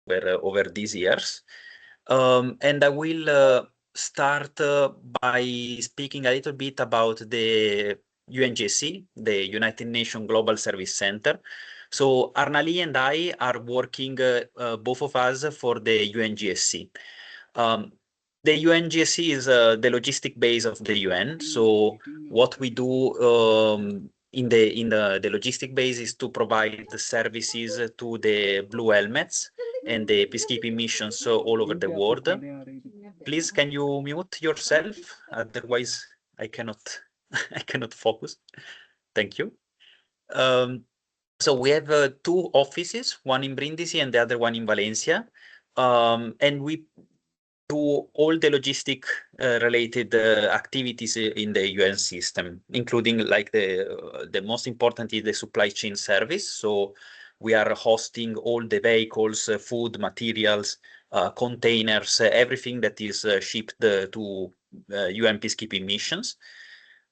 over these years. And I will start by speaking a little bit about the UNGC, the United Nations Global Service Center. So Arnali and I are working, both of us, for the UNGSC. The UNGSC is the logistic base of the UN. So what we do in the logistic base is to provide the services to the blue helmets and the peacekeeping missions all over the world. Please, can you mute yourself? Otherwise, I cannot I cannot focus. Thank you. So we have two offices, one in Brindisi and the other one in Valencia. And we do all the logistic related activities in the UN system, including like the most important is the supply chain service. So we are hosting all the vehicles, food, materials, containers, everything that is shipped to UN peacekeeping missions.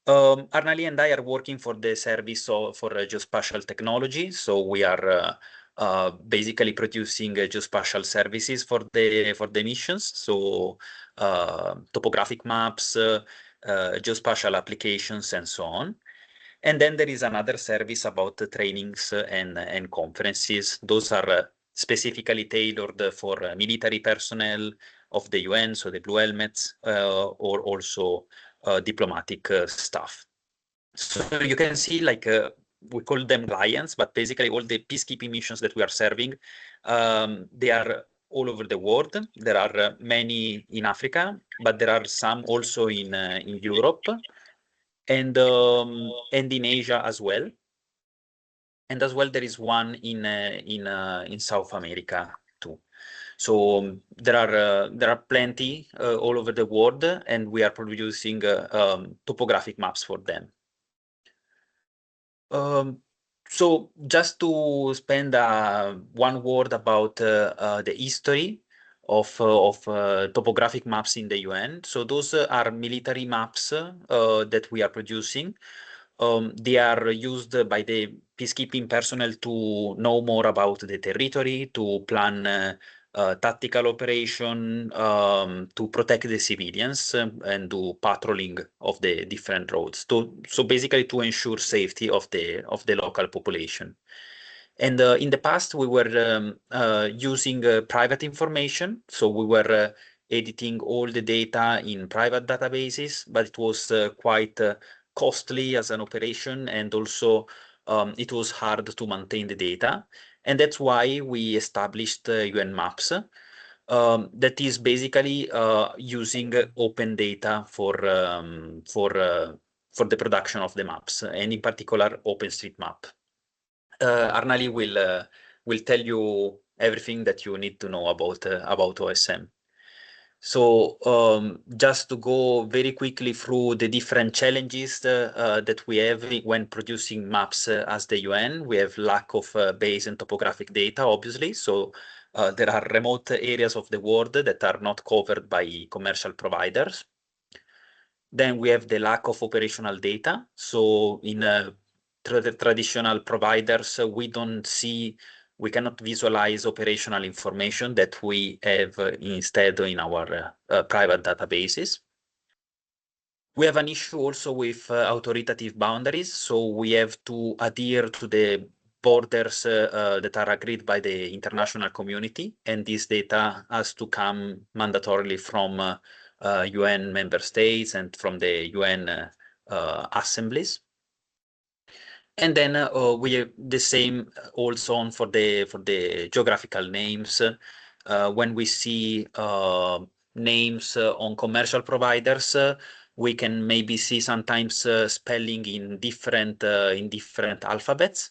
Arnali and I are working for the service for geospatial technology. So we are basically producing geospatial services for the missions. So topographic maps, geospatial applications, and so on. And then there is another service about the trainings and conferences. Those are specifically tailored for military personnel of the UN, so the blue helmets, or also diplomatic staff. So you can see, like, we call them clients, but basically all the peacekeeping missions that we are serving, they are all over the world. There are many in Africa, but there are some also in Europe and in Asia as well. And as well, there is one in South America too. So there are plenty all over the world, and we are producing topographic maps for them. So just to spend one word about the history of topographic maps in the UN. So those are military maps that we are producing. They are used by the peacekeeping personnel to know more about the territory, to plan tactical operation, to protect the civilians and do patrolling of the different roads. So basically to ensure safety of the local population. And in the past, we were using private information. So we were editing all the data in private databases, but it was quite costly as an operation, and also it was hard to maintain the data. And that's why we established UN Maps. That is basically using open data for the production of the maps, and in particular OpenStreetMap. Arnali will tell you everything that you need to know about OSM. So just to go very quickly through the different challenges that we have when producing maps as the UN, we have lack of base and topographic data, obviously. So there are remote areas of the world that are not covered by commercial providers. Then we have the lack of operational data. So in traditional providers, we cannot visualize operational information that we have instead in our private databases. We have an issue also with authoritative boundaries. So we have to adhere to the borders that are agreed by the international community, and this data has to come mandatorily from UN member states and from the UN assemblies. And then we have the same also on for the geographical names. When we see names on commercial providers, we can maybe see sometimes spelling in different alphabets.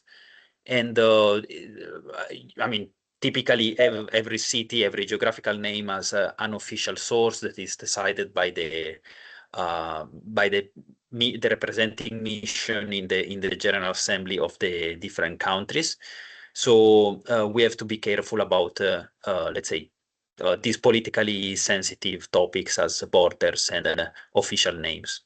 And I mean, typically every city, every geographical name has an official source that is decided by the representing mission in the General Assembly of the different countries. So we have to be careful about, let's say, these politically sensitive topics as borders and official names.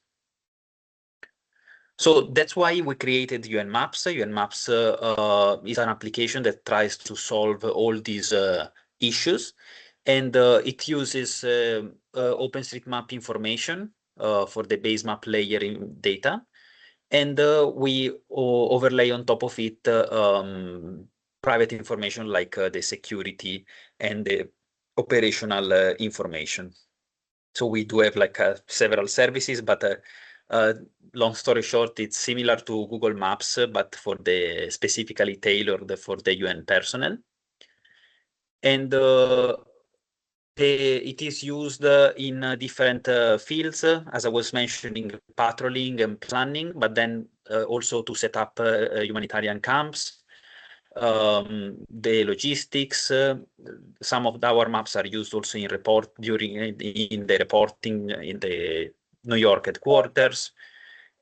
So that's why we created UN Maps. UN Maps is an application that tries to solve all these issues, and it uses OpenStreetMap information for the base map layer in data, and we overlay on top of it private information like the security and the operational information. So we do have like several services, but long story short, it's similar to Google Maps, but for the specifically tailored for the UN personnel. And it is used in different fields, as I was mentioning, patrolling and planning, but then also to set up humanitarian camps, the logistics. Some of our maps are used also in the reporting in the New York headquarters,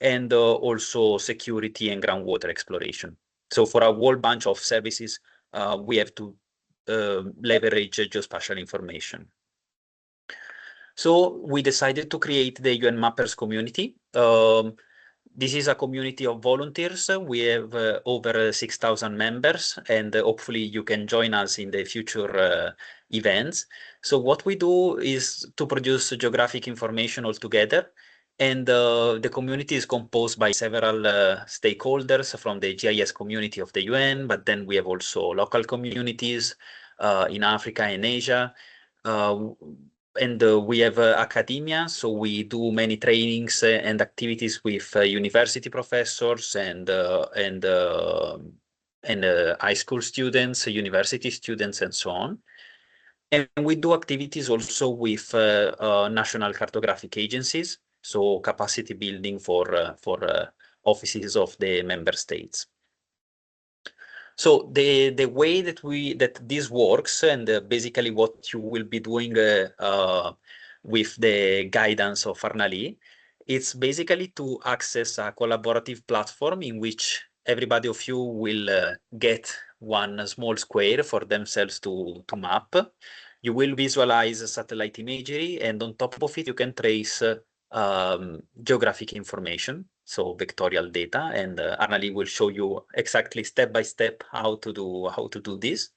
and also security and groundwater exploration. So for a whole bunch of services, we have to leverage geospatial information. So we decided to create the UN Mappers community. This is a community of volunteers. We have over 6,000 members, and hopefully you can join us in the future events. So what we do is to produce geographic information altogether. And the community is composed by several stakeholders from the GIS community of the UN, but then we have also local communities in Africa and Asia. And we have academia, so we do many trainings and activities with university professors and high school students, university students, and so on. And we do activities also with national cartographic agencies, so capacity building for offices of the member states. So the way that this works, and basically what you will be doing with the guidance of Arnali, it's basically to access a collaborative platform in which everybody of you will get one small square for themselves to map. You will visualize satellite imagery, and on top of it, you can trace geographic information, so vectorial data, and Arnali will show you exactly step by step how to do this.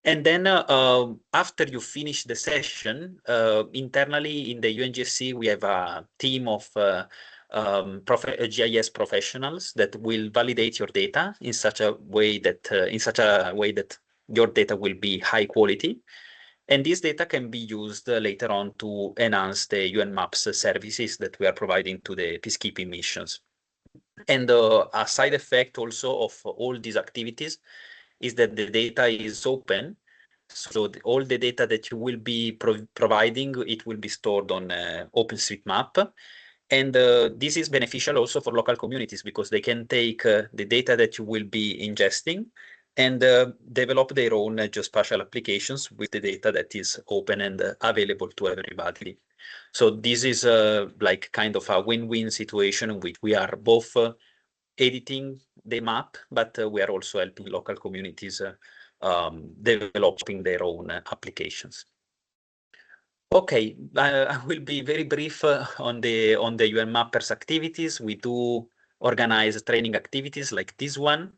And then after you finish the session, internally in the UNGSC, we have a team of GIS professionals that will validate your data in such a way that your data will be high quality. And this data can be used later on to enhance the UN Maps services that we are providing to the peacekeeping missions. And a side effect also of all these activities is that the data is open. So all the data that you will be providing, it will be stored on OpenStreetMap. And this is beneficial also for local communities because they can take the data that you will be ingesting and develop their own geospatial applications with the data that is open and available to everybody. So this is like kind of a win-win situation in which we are both editing the map, but we are also helping local communities developing their own applications. Okay, I will be very brief on the UN Mappers activities. We do organize training activities like this one,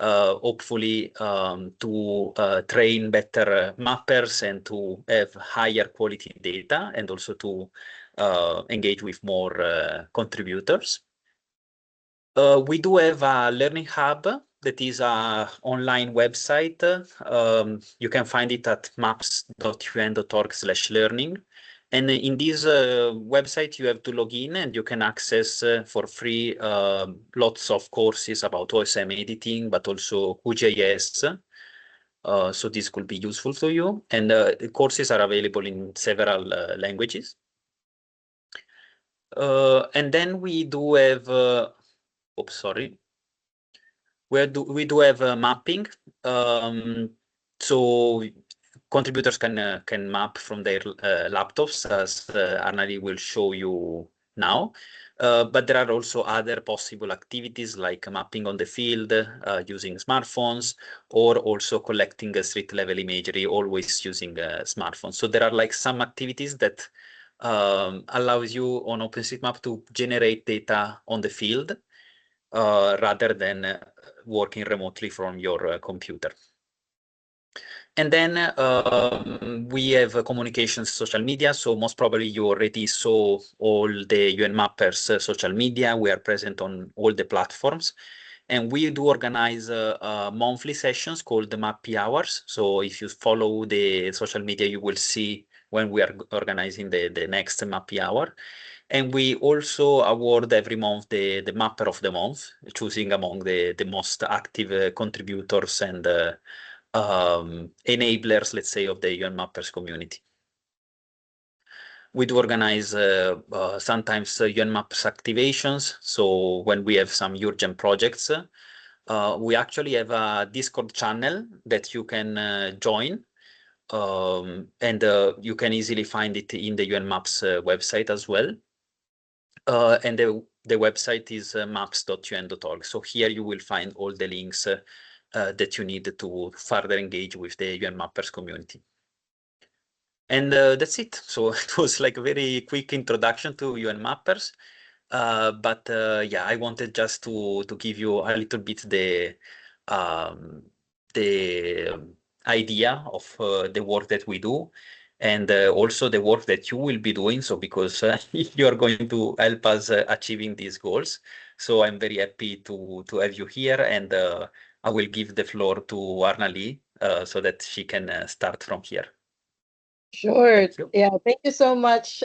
hopefully to train better mappers and to have higher quality data, and also to engage with more contributors. We do have a learning hub that is an online website. You can find it at maps.un.org/learning. And in this website, you have to log in and you can access for free lots of courses about OSM editing, but also QGIS. So this could be useful to you. And the courses are available in several languages. And then we do have, oops, sorry. We do have mapping. So contributors can map from their laptops, as Arnali will show you now. But there are also other possible activities like mapping on the field using smartphones, or also collecting street level imagery, always using smartphones. So there are like some activities that allows you on OpenStreetMap to generate data on the field rather than working remotely from your computer. And then we have communications, social media. So most probably you already saw all the UN Mappers social media. We are present on all the platforms. And we do organize monthly sessions called the Mappy Hours. So if you follow the social media, you will see when we are organizing the next Mappy Hour. And we also award every month the Mapper of the Month, choosing among the most active contributors and enablers, let's say, of the UN Mappers community. We do organize sometimes UN Mappers activations. So when we have some urgent projects, we actually have a Discord channel that you can join. And you can easily find it in the UN Maps website as well. And the website is maps.un.org. So here you will find all the links that you need to further engage with the UN Mappers community. And that's it. So it was like a very quick introduction to UN Mappers. But yeah, I wanted just to give you a little bit the idea of the work that we do, and also the work that you will be doing. So because you are going to help us achieving these goals. So I'm very happy to have you here, and I will give the floor to Arnali so that she can start from here. Sure. Thank you. Yeah, thank you so much,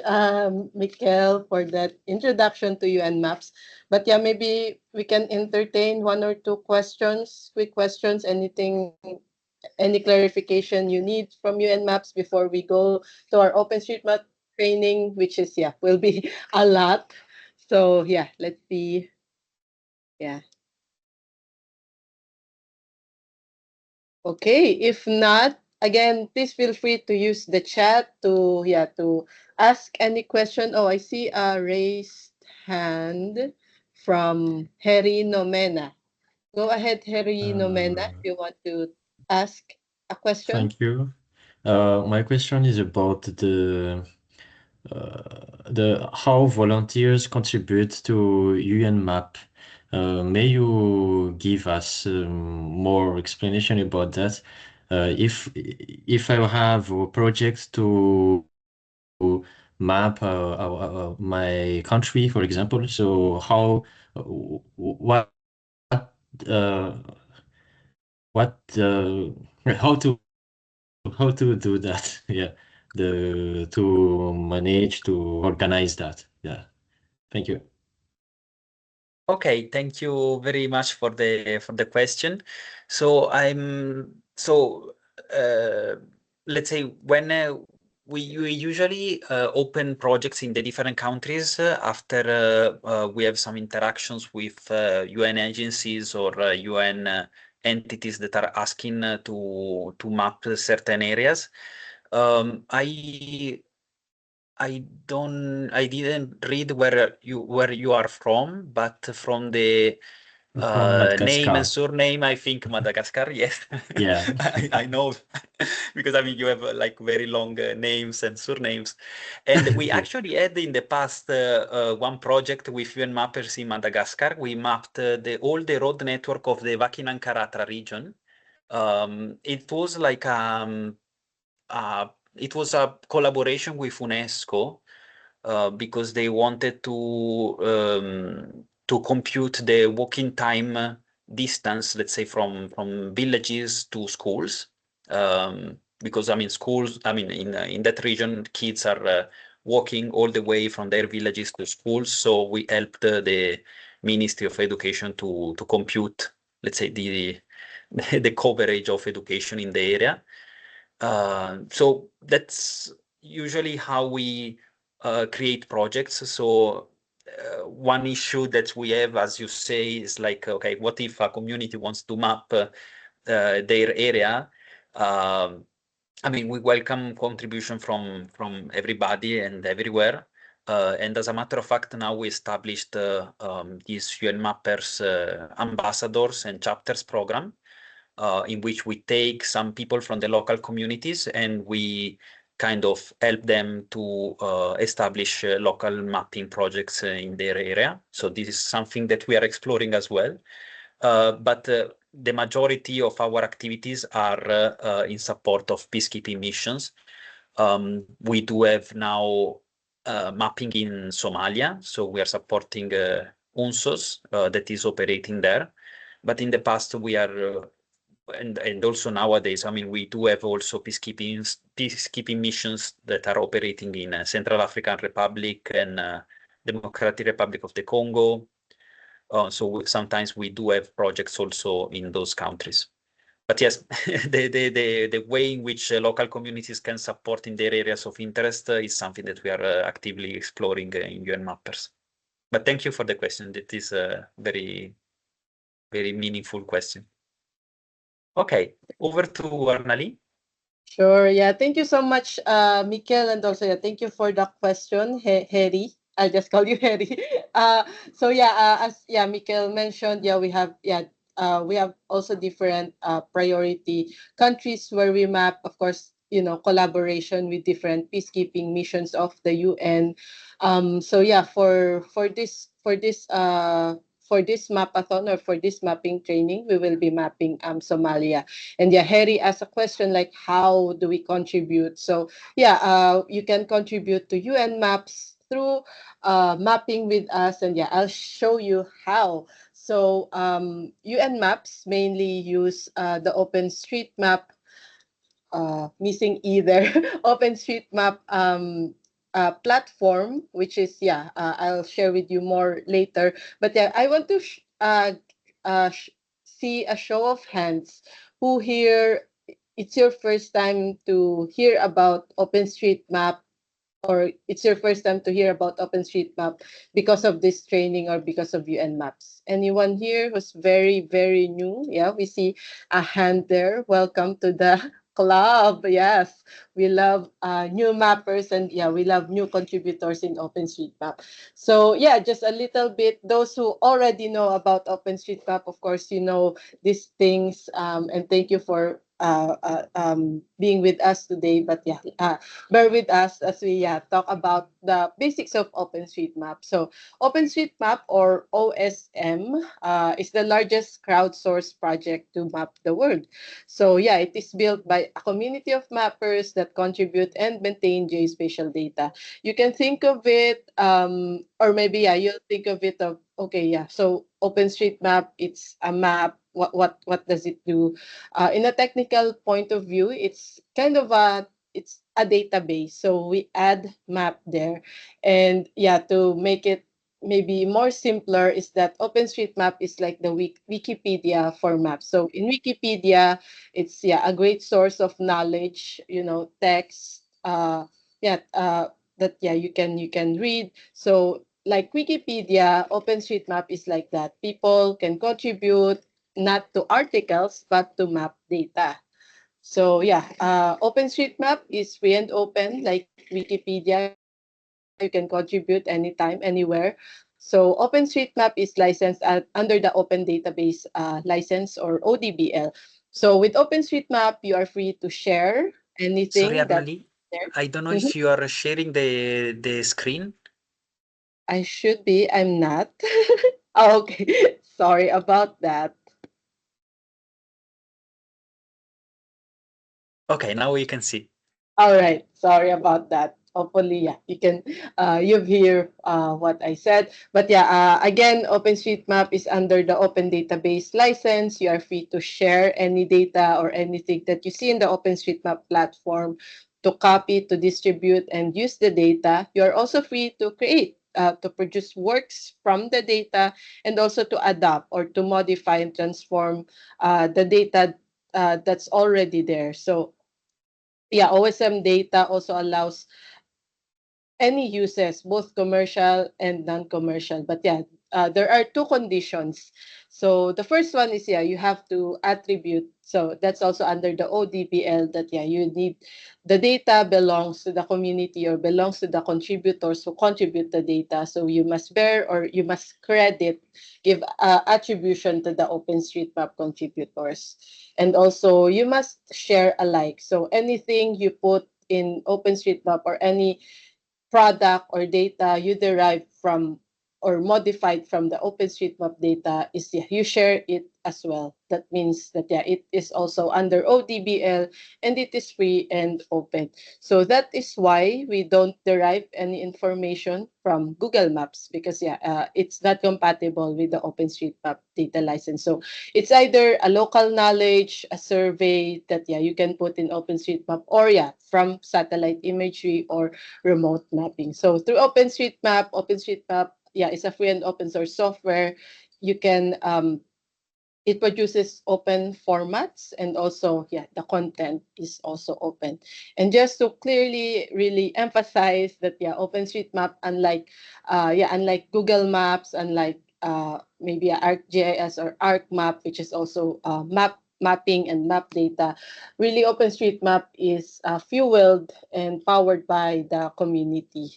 Mikel, for that introduction to UN Maps. But yeah, maybe we can entertain one or two questions, quick questions, anything, any clarification you need from UN Maps before we go to our OpenStreetMap training, which is, yeah, will be a lot. So yeah, let's see. Yeah. Okay, if not, again, please feel free to use the chat to ask any question. Oh, I see a raised hand from Harry Nomena. Go ahead, Harry Nomena, if Uh, you want to ask a question. Thank you. My question is about the how volunteers contribute to UN Map. May you give us more explanation about that? If I have a project to map my country, for example, so uh, what how to do that? Yeah, the to manage to organize that. Yeah, thank you. Okay, thank you very much for the question. So let's say when we usually open projects in the different countries after we have some interactions with UN agencies or UN entities that are asking to map certain areas. I didn't read where you are from, but from the From name and Madagascar. surname, I think Madagascar. Yes, Yeah. I know because I mean you have like very long names and surnames, and we Yeah. actually had in the past one project with UN mappers in Madagascar. We mapped all the road network of the Vakinankaratra region. It was like it was a collaboration with UNESCO because they wanted to compute the walking time distance, let's say from villages to schools. Because I mean schools, I mean in that region, kids are walking all the way from their villages to schools. So we helped the Ministry of Education to compute, let's say the coverage of education in the area. So that's usually how we create projects. So one issue that we have, as you say, is like, okay, what if a community wants to map their area? Um, I mean, we welcome contribution from everybody and everywhere. And as a matter of fact, now we established these UN Mappers ambassadors and chapters program in which we take some people from the local communities and we kind of help them to establish local mapping projects in their area. So this is something that we are exploring as well. But the majority of our activities are in support of peacekeeping missions. We do have now mapping in Somalia, so we are supporting UNSOS that is operating there. But in the past, we are and also nowadays, I mean, we do have also peacekeeping missions that are operating in Central African Republic and Democratic Republic of the Congo. So sometimes we do have projects also in those countries. But yes, the way in which local communities can support in their areas of interest is something that we are actively exploring in UN Mappers. But thank you for the question. That is a very, very meaningful question. Okay, over to Arnali. Sure. Yeah. Thank you so much, Mikel, and also yeah, thank you for the question, Harry. I'll just call you Harry. So yeah, as yeah, Mikel mentioned, yeah, we have also different priority countries where we map, of course, collaboration with different peacekeeping missions of the UN. So yeah, for this mapathon or for this mapping training, we will be mapping Somalia. And yeah, Harry asked a question like, how do we contribute? So yeah, you can contribute to UN Maps through mapping with us. And yeah, I'll show you how. So UN Maps mainly use the OpenStreetMap, missing either, OpenStreetMap platform, which is, yeah, I'll share with you more later. But yeah, I want to see a show of hands who here it's your first time to hear about OpenStreetMap, or it's your first time to hear about OpenStreetMap because of this training or because of UN Maps. Anyone here who's very, very new? Yeah, we see a hand there. Welcome to the club. Yes, we love new mappers, and yeah, we love new contributors in OpenStreetMap. So yeah, just a little bit. Those who already know about OpenStreetMap, of course, you know these things. And thank you for being with us today. But yeah, bear with us as we talk about the basics of OpenStreetMap. So OpenStreetMap, or OSM, is the largest crowdsourced project to map the world. So yeah, it is built by a community of mappers that contribute and maintain geospatial data. You can think of it, or maybe you'll think of it of, okay, yeah, so OpenStreetMap, it's a map. What does it do? In a technical point of view, it's kind of it's a database. So we add map there. And yeah, to make it maybe more simpler, is that OpenStreetMap is like the Wikipedia for maps. So in Wikipedia, it's a great source of knowledge, text, that you can read. So like Wikipedia, OpenStreetMap is like that. People can contribute not to articles but to map data. So yeah, OpenStreetMap is free and open like Wikipedia. You can contribute anytime, anywhere. So OpenStreetMap is licensed under the Open Database license, or ODBL. So with OpenStreetMap, you are free to share Sorry, anything that's Arnali. there. I don't know Mhm. if you are sharing the screen. I should be. I'm not. Oh, okay. Sorry about that. Okay, now you can see. All right. Sorry about that. Hopefully, you've hear what I said. But yeah, again, OpenStreetMap is under the Open Database license. You are free to share any data or anything that you see in the OpenStreetMap platform, to copy, to distribute, and use the data. You are also free to create, to produce works from the data, and also to adapt or to modify and transform the data that's already there. So yeah, OSM data also allows any uses, both commercial and non-commercial. But yeah, there are two conditions. So the first one is, you have to attribute. So that's also under the ODBL, that you need the data belongs to the community or belongs to the contributors who contribute the data. So you must bear, or you must give attribution to the OpenStreetMap contributors. And also you must share alike. So anything you put in OpenStreetMap, or any product or data you derive from or modified from the OpenStreetMap data, is you share it as well. That means that yeah, it is also under ODBL and it is free and open. So that is why we don't derive any information from Google Maps, because yeah, it's not compatible with the OpenStreetMap data license. So it's either a local knowledge, a survey that yeah you can put in OpenStreetMap, or yeah from satellite imagery or remote mapping. So through OpenStreetMap yeah is a free and open source software. You can it produces open formats, and also yeah the content is also open. And just to clearly really emphasize that yeah OpenStreetMap, unlike unlike Google Maps, unlike maybe ArcGIS or ArcMap, which is also mapping and map data, really OpenStreetMap is fueled and powered by the community,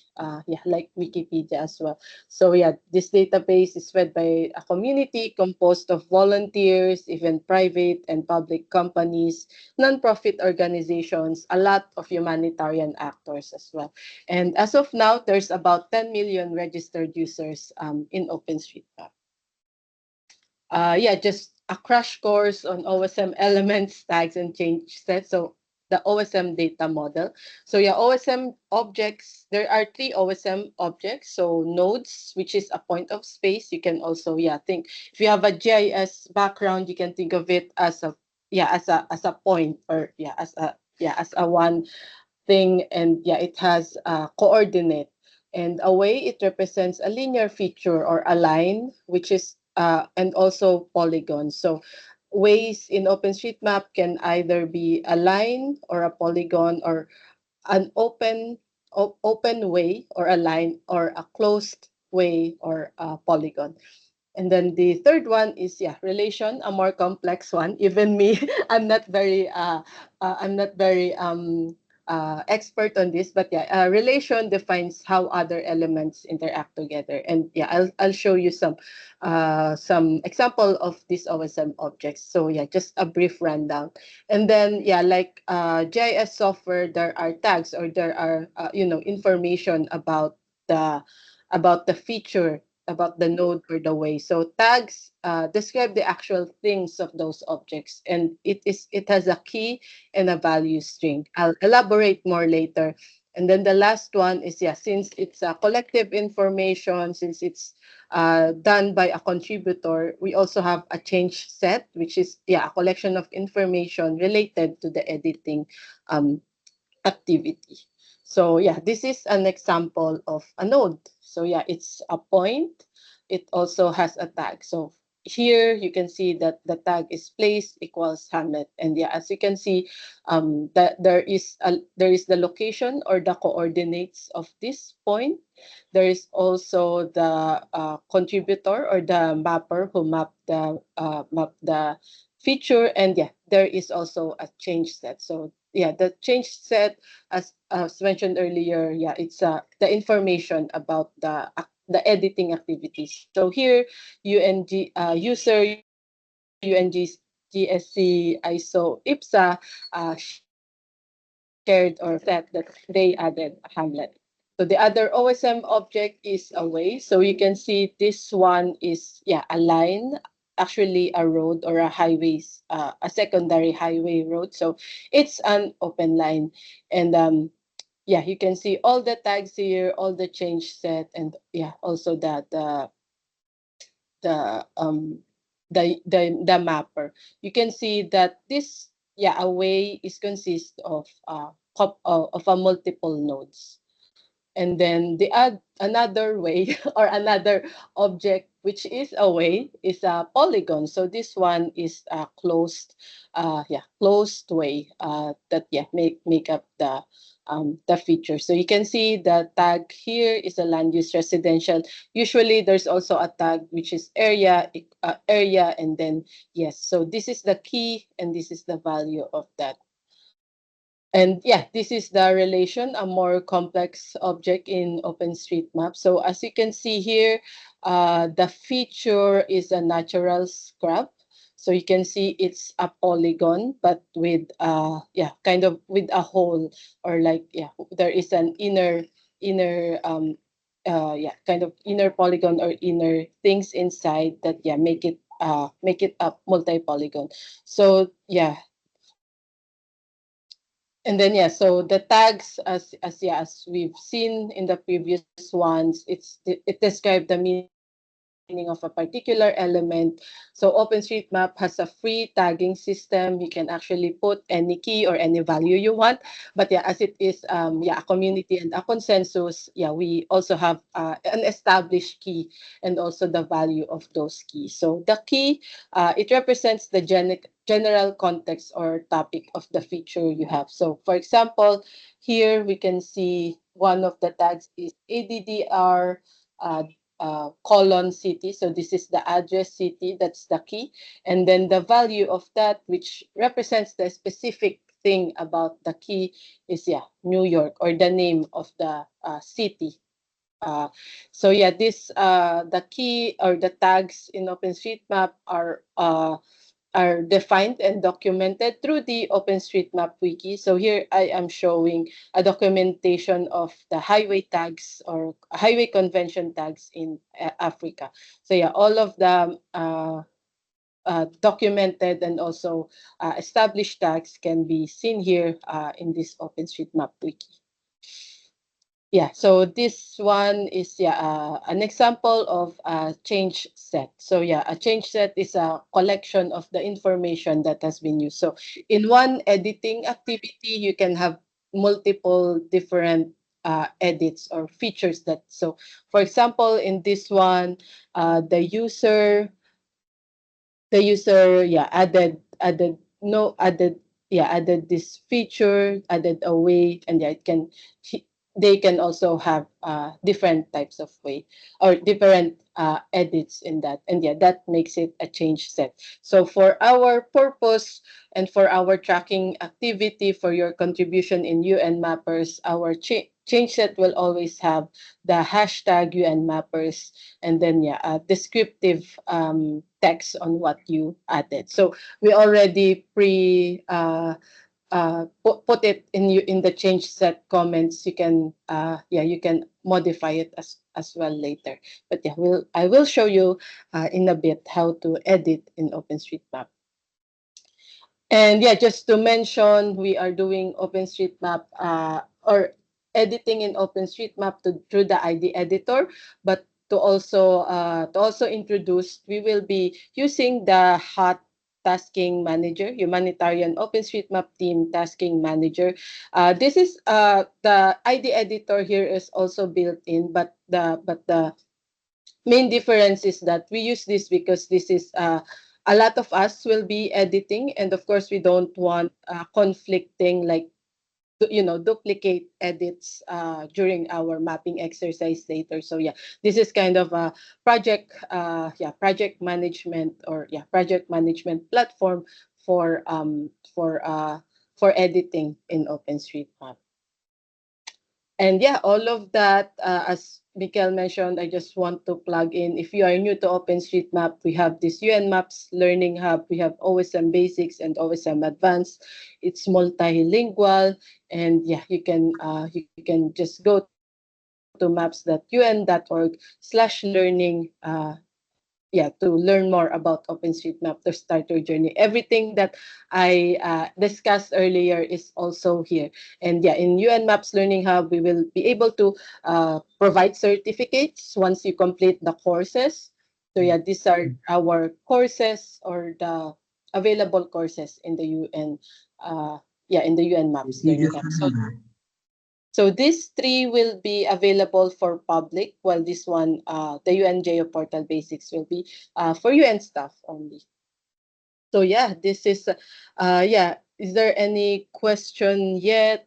like Wikipedia as well. So yeah, this database is fed by a community composed of volunteers, even private and public companies, nonprofit organizations, a lot of humanitarian actors as well. And as of now, there's about 10 million registered users in OpenStreetMap. Just a crash course on OSM elements, tags, and change sets. So the OSM data model. So yeah, OSM objects, there are three OSM objects. So nodes, which is a point of space. You can also, think, if you have a GIS background, you can think of it as a point, or as a one thing. And yeah, it has a coordinate. And a way, it represents a linear feature or a line, which is and also polygons. So ways in OpenStreetMap can either be a line or a polygon, or an open way or a line, or a closed way or a polygon. And then the third one is relation, a more complex one. Even me, I'm not very expert on this, but relation defines how other elements interact together. And I'll show you some example of these OSM objects. So just a brief rundown. And then like GIS software, there are tags, or there are information about the feature, about the node or the way. So tags describe the actual things of those objects, and it has a key and a value string. I'll elaborate more later. And then the last one is since it's a collective information, since it's done by a contributor, we also have a change set, which is a collection of information related to the editing activity. So this is an example of a node. So it's a point. It also has a tag. So here you can see that the tag is place equals Hamlet. And as you can see, that there is the location or the coordinates of this point. There is also the contributor or the mapper who mapped the feature. And there is also a change set. So the change set, as mentioned earlier, it's the information about the editing activities. So here, UNG user GSC ISO IPSA shared or said that they added a Hamlet. So the other OSM object is a way. So you can see this one is a line, actually a road or a highways, a secondary highway road. So it's an open line. And you can see all the tags here, all the change set, and also the um the mapper. You can see that this a way is consist of of a multiple nodes. And then another way or another object, which is a way, is a polygon. So this one is a closed way that make up the feature. So you can see the tag here is a land use residential. Usually there's also a tag which is area, and then yes. So this is the key, and this is the value of that. And this is the relation, a more complex object in OpenStreetMap. So as you can see here, the feature is a natural scrap. So you can see it's a polygon, but with kind of with a hole, or like there is an inner kind of inner polygon or inner things inside that make it make it a multi-polygon. So yeah. And then yeah, so the tags, as we've seen in the previous ones, it describes the meaning of a particular element. So OpenStreetMap has a free tagging system. You can actually put any key or any value you want. But yeah, as it is a community and a consensus, yeah, we also have an established key and also the value of those keys. So the key, it represents the general context or topic of the feature you have. So for example, here we can see one of the tags is ADDR colon city. So this is the address city, that's the key. And then the value of that, which represents the specific thing about the key, is New York, or the name of the city. Uh, so yeah, this the key or the tags in OpenStreetMap are defined and documented through the OpenStreetMap wiki. So here I am showing a documentation of the highway tags or highway convention tags in Africa. So yeah, all of the documented and also established tags can be seen here in this OpenStreetMap wiki. Yeah, so this one is an example of a change set. So yeah, a change set is a collection of the information that has been used. So in one editing activity, you can have multiple different edits or features that. So for example, in this one, the user added no added yeah added this feature, added a way, and they can also have different types of way or different edits in that, and that makes it a change set. So for our purpose and for our tracking activity, for your contribution in UN Mappers, our change set will always have the hashtag UN Mappers, and then a descriptive text on what you added. So we already put it in the change set comments. You can modify it as well later. But I will show you in a bit how to edit in OpenStreetMap. And just to mention, we are doing OpenStreetMap or editing in OpenStreetMap through the ID editor, but to also introduce, we will be using the hot tasking manager, humanitarian OpenStreetMap team tasking manager. This is the ID editor here is also built in, but the main difference is that we use this because this is a lot of us will be editing, and of course we don't want conflicting, like duplicate edits during our mapping exercise later. So this is kind of a project management, or project management platform for editing in OpenStreetMap. And all of that, as Mikel mentioned, I just want to plug in. If you are new to OpenStreetMap, we have this UN Maps Learning Hub. We have OSM Basics and OSM Advanced. It's multilingual, and you can just go to maps.un.org/learning to learn more about OpenStreetMap, to start your journey. Everything that I discussed earlier is also here. And in UN Maps Learning Hub, we will be able to provide certificates once you complete the courses. So these are our courses, or the available courses in the UN. In the UN Maps Learning Hub. So these three will be available for public, while this one, the UN Geo Portal Basics, will be for UN staff only. So this is, is there any question yet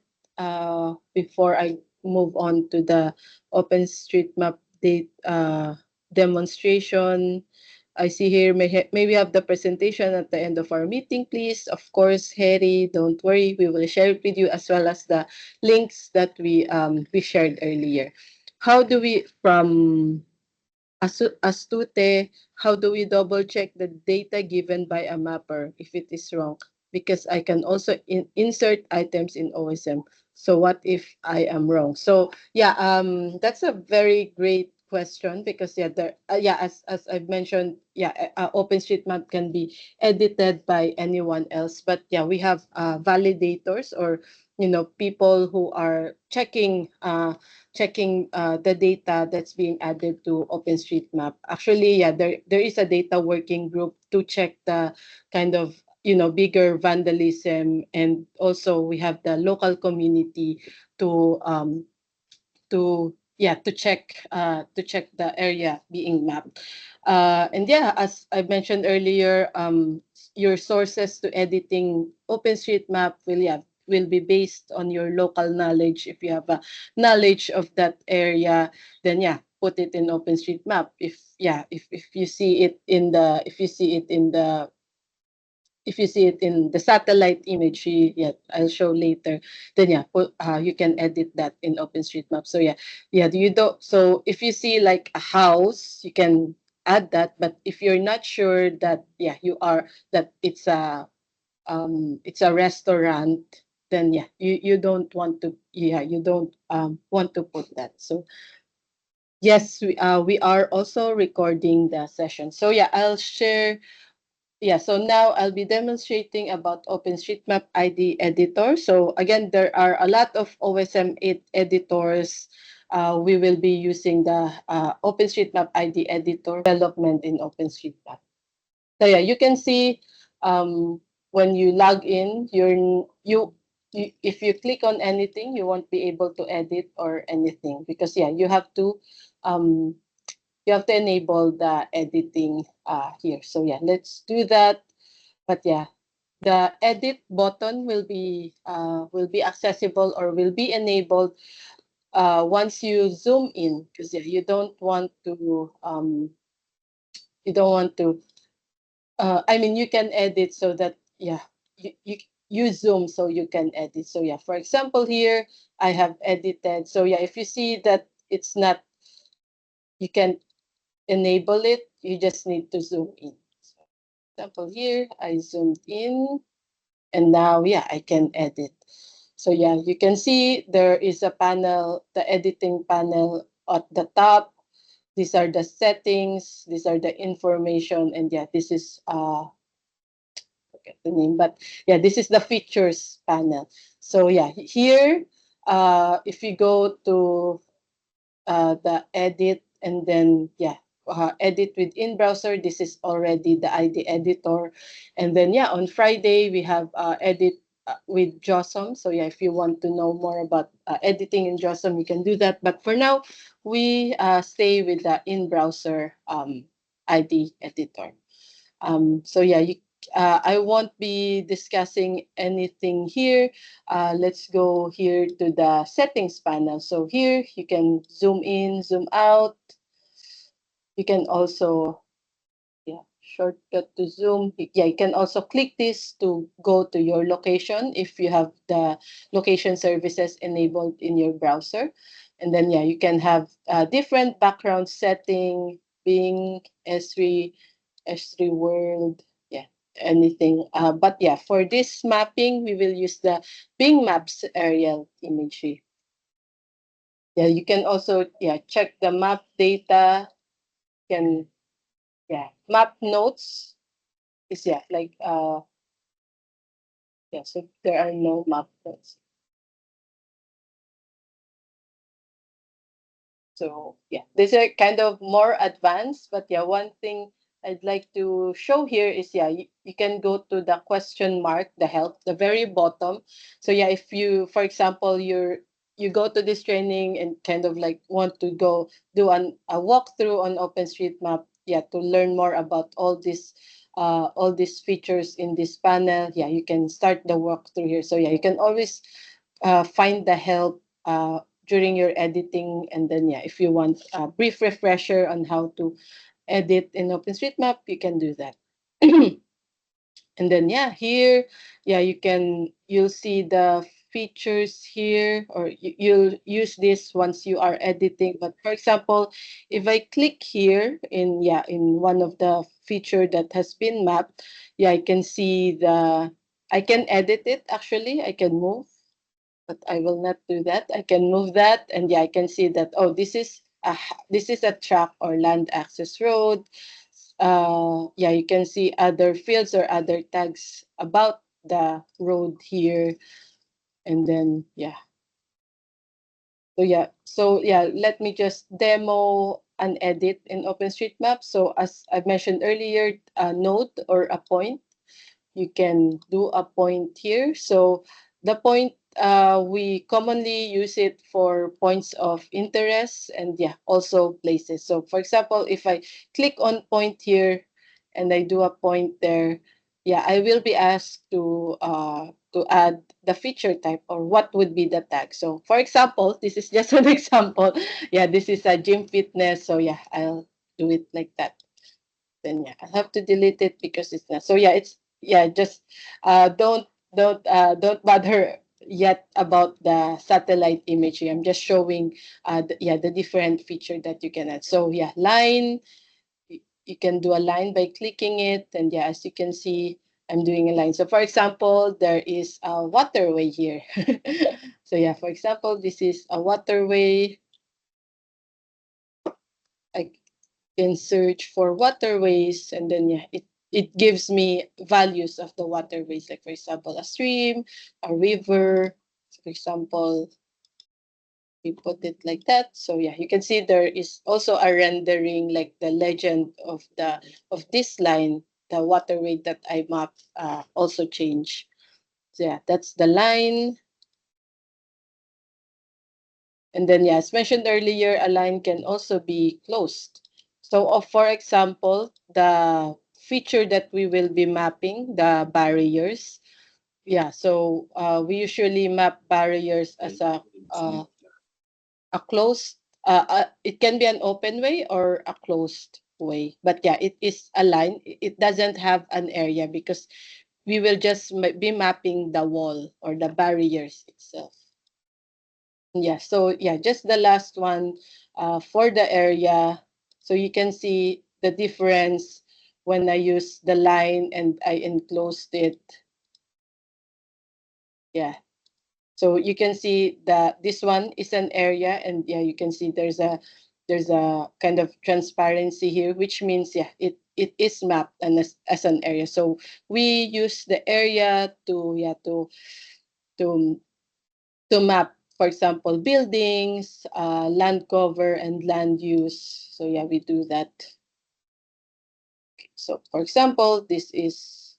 before I move on to the OpenStreetMap demonstration? I see here, may we have the presentation at the end of our meeting, please? Of course, Harry, don't worry. We will share it with you, as well as the links that we shared earlier. How do we, from Astute, how do we double check the data given by a mapper if it is wrong? Because I can also insert items in OSM. So what if I am wrong? So that's a very great question, because as I've mentioned, OpenStreetMap can be edited by anyone else, but we have validators, or people who are checking the data that's being added to OpenStreetMap. Actually, there is a data working group to check the kind of bigger vandalism, and also we have the local community to to check the area being mapped. And as I mentioned earlier, your sources to editing OpenStreetMap will be based on your local knowledge. If you have a knowledge of that area, then put it in OpenStreetMap. If you see it in the satellite image, I'll show later, then you can edit that in OpenStreetMap. So you don't. So if you see like a house, you can add that. But if you're not sure that it's a restaurant, then you don't want to want to put that. So yes, we are also recording the session. So I'll share. So now I'll be demonstrating about OpenStreetMap ID editor. So again, there are a lot of OSM 8 editors. We will be using the OpenStreetMap ID editor development in OpenStreetMap. So you can see when you log in, if you click on anything, you won't be able to edit or anything, because um, you have to enable the editing here. So let's do that. But the edit button will be accessible, or will be enabled once you zoom in, because you don't want to I mean, you can edit so that you zoom so you can edit. So for example, here I have edited. So if you see that it's not, you can enable it, you just need to zoom in. So, for example, here I zoomed in, and now I can edit. So you can see there is a panel, the editing panel at the top. These are the settings, these are the information, and this is forget the name, but this is the features panel. So here if you go to the edit, and then edit within browser, this is already the ID editor. And then on Friday we have edit with JOSM. So if you want to know more about editing in JOSM, you can do that, but for now we stay with the in browser ID editor. So I won't be discussing anything here. Let's go here to the settings panel. So here you can zoom in, zoom out. You can also shortcut to zoom. You can also click this to go to your location if you have the location services enabled in your browser. And then you can have different background setting, Bing, S3 World, anything. But for this mapping, we will use the Bing Maps aerial imagery. You can also check the map data. You can map notes is like so there are no map notes. So these are kind of more advanced, but one thing I'd like to show here is you can go to the question mark, the help, the very bottom. So if you, for example, you go to this training and kind of like want to go do a walkthrough on OpenStreetMap, to learn more about all these features in this panel, you can start the walkthrough here. So you can always find the help during your editing. And then if you want a brief refresher on how to edit in OpenStreetMap, you can do that. And then here you'll see the features here, or you'll use this once you are editing. But for example, if I click here in one of the feature that has been mapped, I can see I can edit it. Actually, I can move, but I will not do that. I can move that, and I can see that, oh, this is this is a track or land access road. Yeah, you can see other fields or other tags about the road here. And then, yeah. So yeah, let me just demo an edit in OpenStreetMap. So as I mentioned earlier, a node or a point, you can do a point here. So the point, we commonly use it for points of interest and yeah, also places. So for example, if I click on point here and I do a point there, yeah, I will be asked to add the feature type or what would be the tag. So for example, this is just an example. Yeah, this is a gym fitness. So yeah, I'll do it like that. Then yeah, I have to delete it because it's not. So yeah, it's yeah, just don't bother yet about the satellite imagery. I'm just showing the different feature that you can add. So yeah, line, you can do a line by clicking it, and yeah, as you can see, I'm doing a line. So for example, there is a waterway here. So yeah, for example, this is a waterway. I can search for waterways, and then yeah, it gives me values of the waterways, like for example a stream, a river. So for example, we put it like that. So yeah, you can see there is also a rendering like the legend of this line. The waterway that I map also change. So yeah, that's the line. And then, yeah, as mentioned earlier, a line can also be closed. So, for example, the feature that we will be mapping, the barriers. Yeah, so we usually map barriers as a closed, it can be an open way or a closed way. But yeah, it is a line. It doesn't have an area because we will just be mapping the wall or the barriers itself. Yeah, so yeah, just the last one for the area. So you can see the difference when I use the line and I enclosed it. Yeah. So you can see that this one is an area, and yeah, you can see there's a kind of transparency here, which means yeah, it is mapped and as an area. So we use the area to to map, for example, buildings, land cover, and land use. So yeah, we do that. So for example, this is,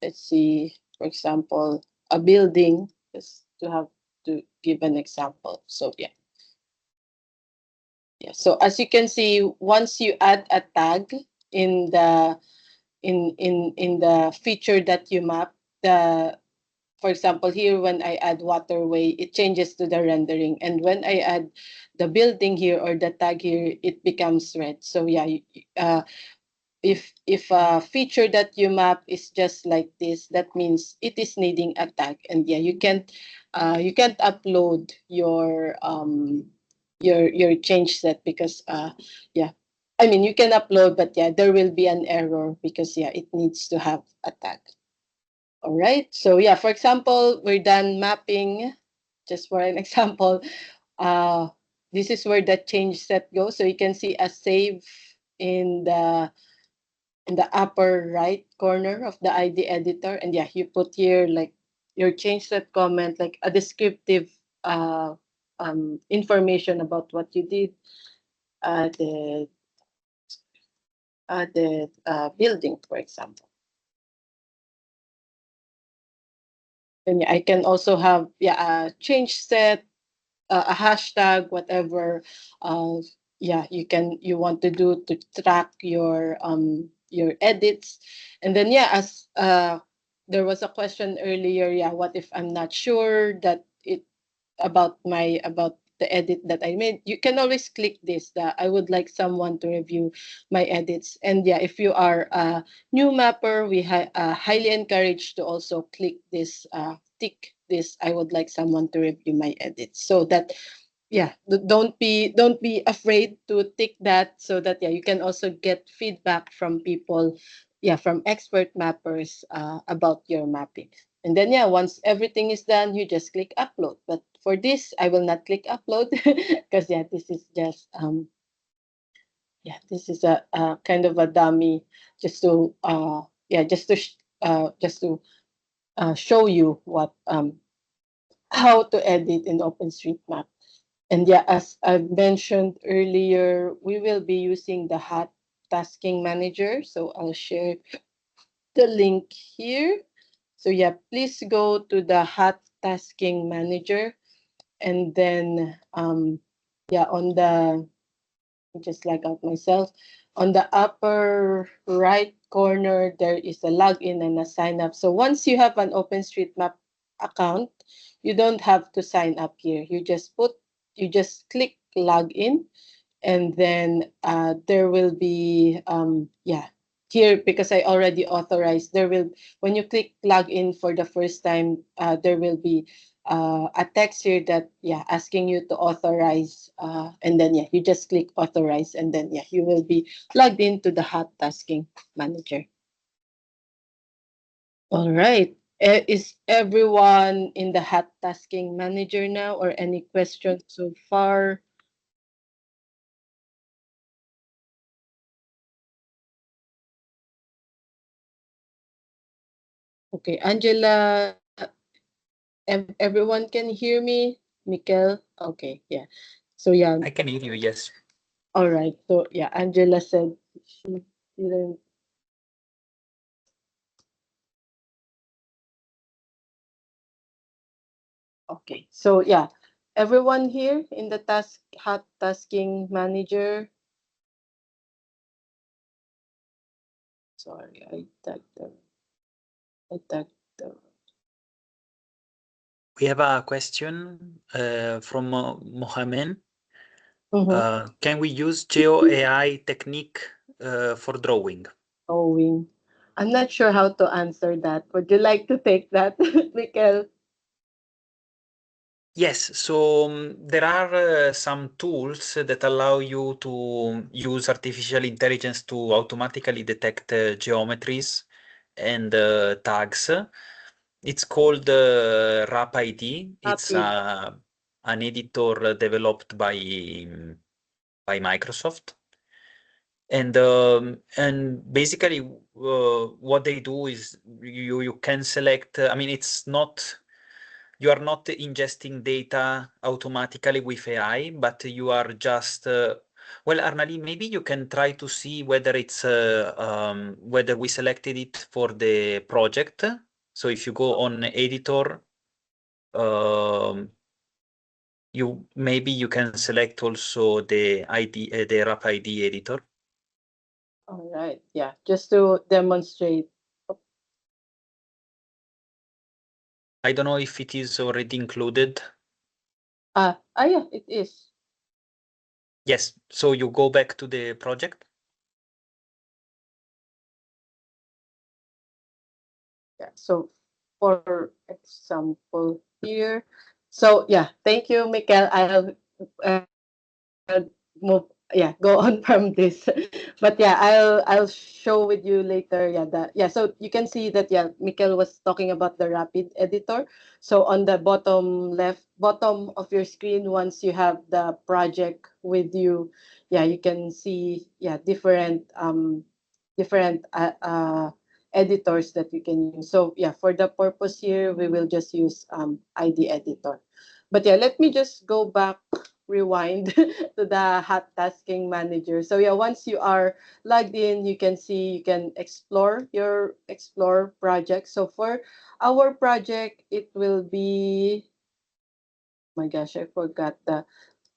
let's see, for example, a building, just to have to give an example. So yeah. Yeah. So as you can see, once you add a tag in the in the feature that you map, the for example, here when I add waterway, it changes to the rendering. And when I add the building here or the tag here, it becomes red. So yeah, if a feature that you map is just like this, that means it is needing a tag. And yeah, you can't upload your change set because yeah, I mean you can upload, but yeah, there will be an error because yeah, it needs to have a tag. All right. So yeah, for example, we're done mapping. Just for an example, uh, this is where the change set goes. So you can see a save in the upper right corner of the ID editor. And yeah, you put here like your change set comment, like a descriptive information about what you did, the building, for example. And yeah, I can also have a change set, a hashtag, whatever. Uh, yeah, you want to do to track your edits, and then yeah, as there was a question earlier. Yeah, what if I'm not sure that it about the edit that I made? You can always click this. I would like someone to review my edits. And yeah, if you are a new mapper, we highly encourage to also click this, tick this. I would like someone to review my edits, so that yeah, don't be afraid to tick that, so that yeah, you can also get feedback from people, yeah, from expert mappers about your mapping. And then, yeah, once everything is done, you just click upload. But for this, I will not click upload because, yeah, this is just, this is a kind of a dummy just to, just to show you what, how to edit in OpenStreetMap. And yeah, as I've mentioned earlier, we will be using the hot tasking manager. So I'll share the link here. So yeah, please go to the hot tasking manager, and then on the, just like out myself, on the upper right corner there is a login and a sign up. So once you have an OpenStreetMap account, you don't have to sign up here. You just click login, and then there will be here, because I already authorized, there will, when you click login for the first time, there will be a text here that asking you to authorize, and then you just click authorize, and then you will be logged into the hot tasking manager. All right. Is everyone in the hot tasking manager now, or any questions so far? Okay, Angela, everyone can hear me? Mikel? Okay, yeah. So yeah, I can hear you, yes. all right. So yeah, Angela said she didn't. Okay, so yeah, everyone here in the hot tasking manager. Sorry, I tagged the. We have a question from Mohamed. Can we use Geo AI technique for drawing? Drawing. I'm not sure how to answer that. Would you like to take that, Mikel? Yes, so there are some tools that allow you to use artificial intelligence to automatically detect geometries and tags. It's called RapID. It's an editor developed by Microsoft. And basically what they do is you can select, I mean, it's not, you are not ingesting data automatically with AI, but you are just well, Arnali, maybe you can try to see whether it's whether we selected it for the project. So if you go on editor, maybe you can select also the ID, the RapID editor. All right, yeah, just to demonstrate. I don't know if it is already included. Yeah, it is. Yes, so you go back to the project. Yeah, so for example here, so yeah, thank you, Mikel. Uh, move go on from this. But yeah, I'll show with you later. So you can see that Mikel was talking about the rapid editor. So on the bottom of your screen, once you have the project with you, you can see different editors that you can use. So yeah, for the purpose here, we will just use ID editor. But yeah, let me just go back, rewind to the hot tasking manager. So yeah, once you are logged in, you can see, you can explore your project. So for our project, it will be, my gosh, I forgot the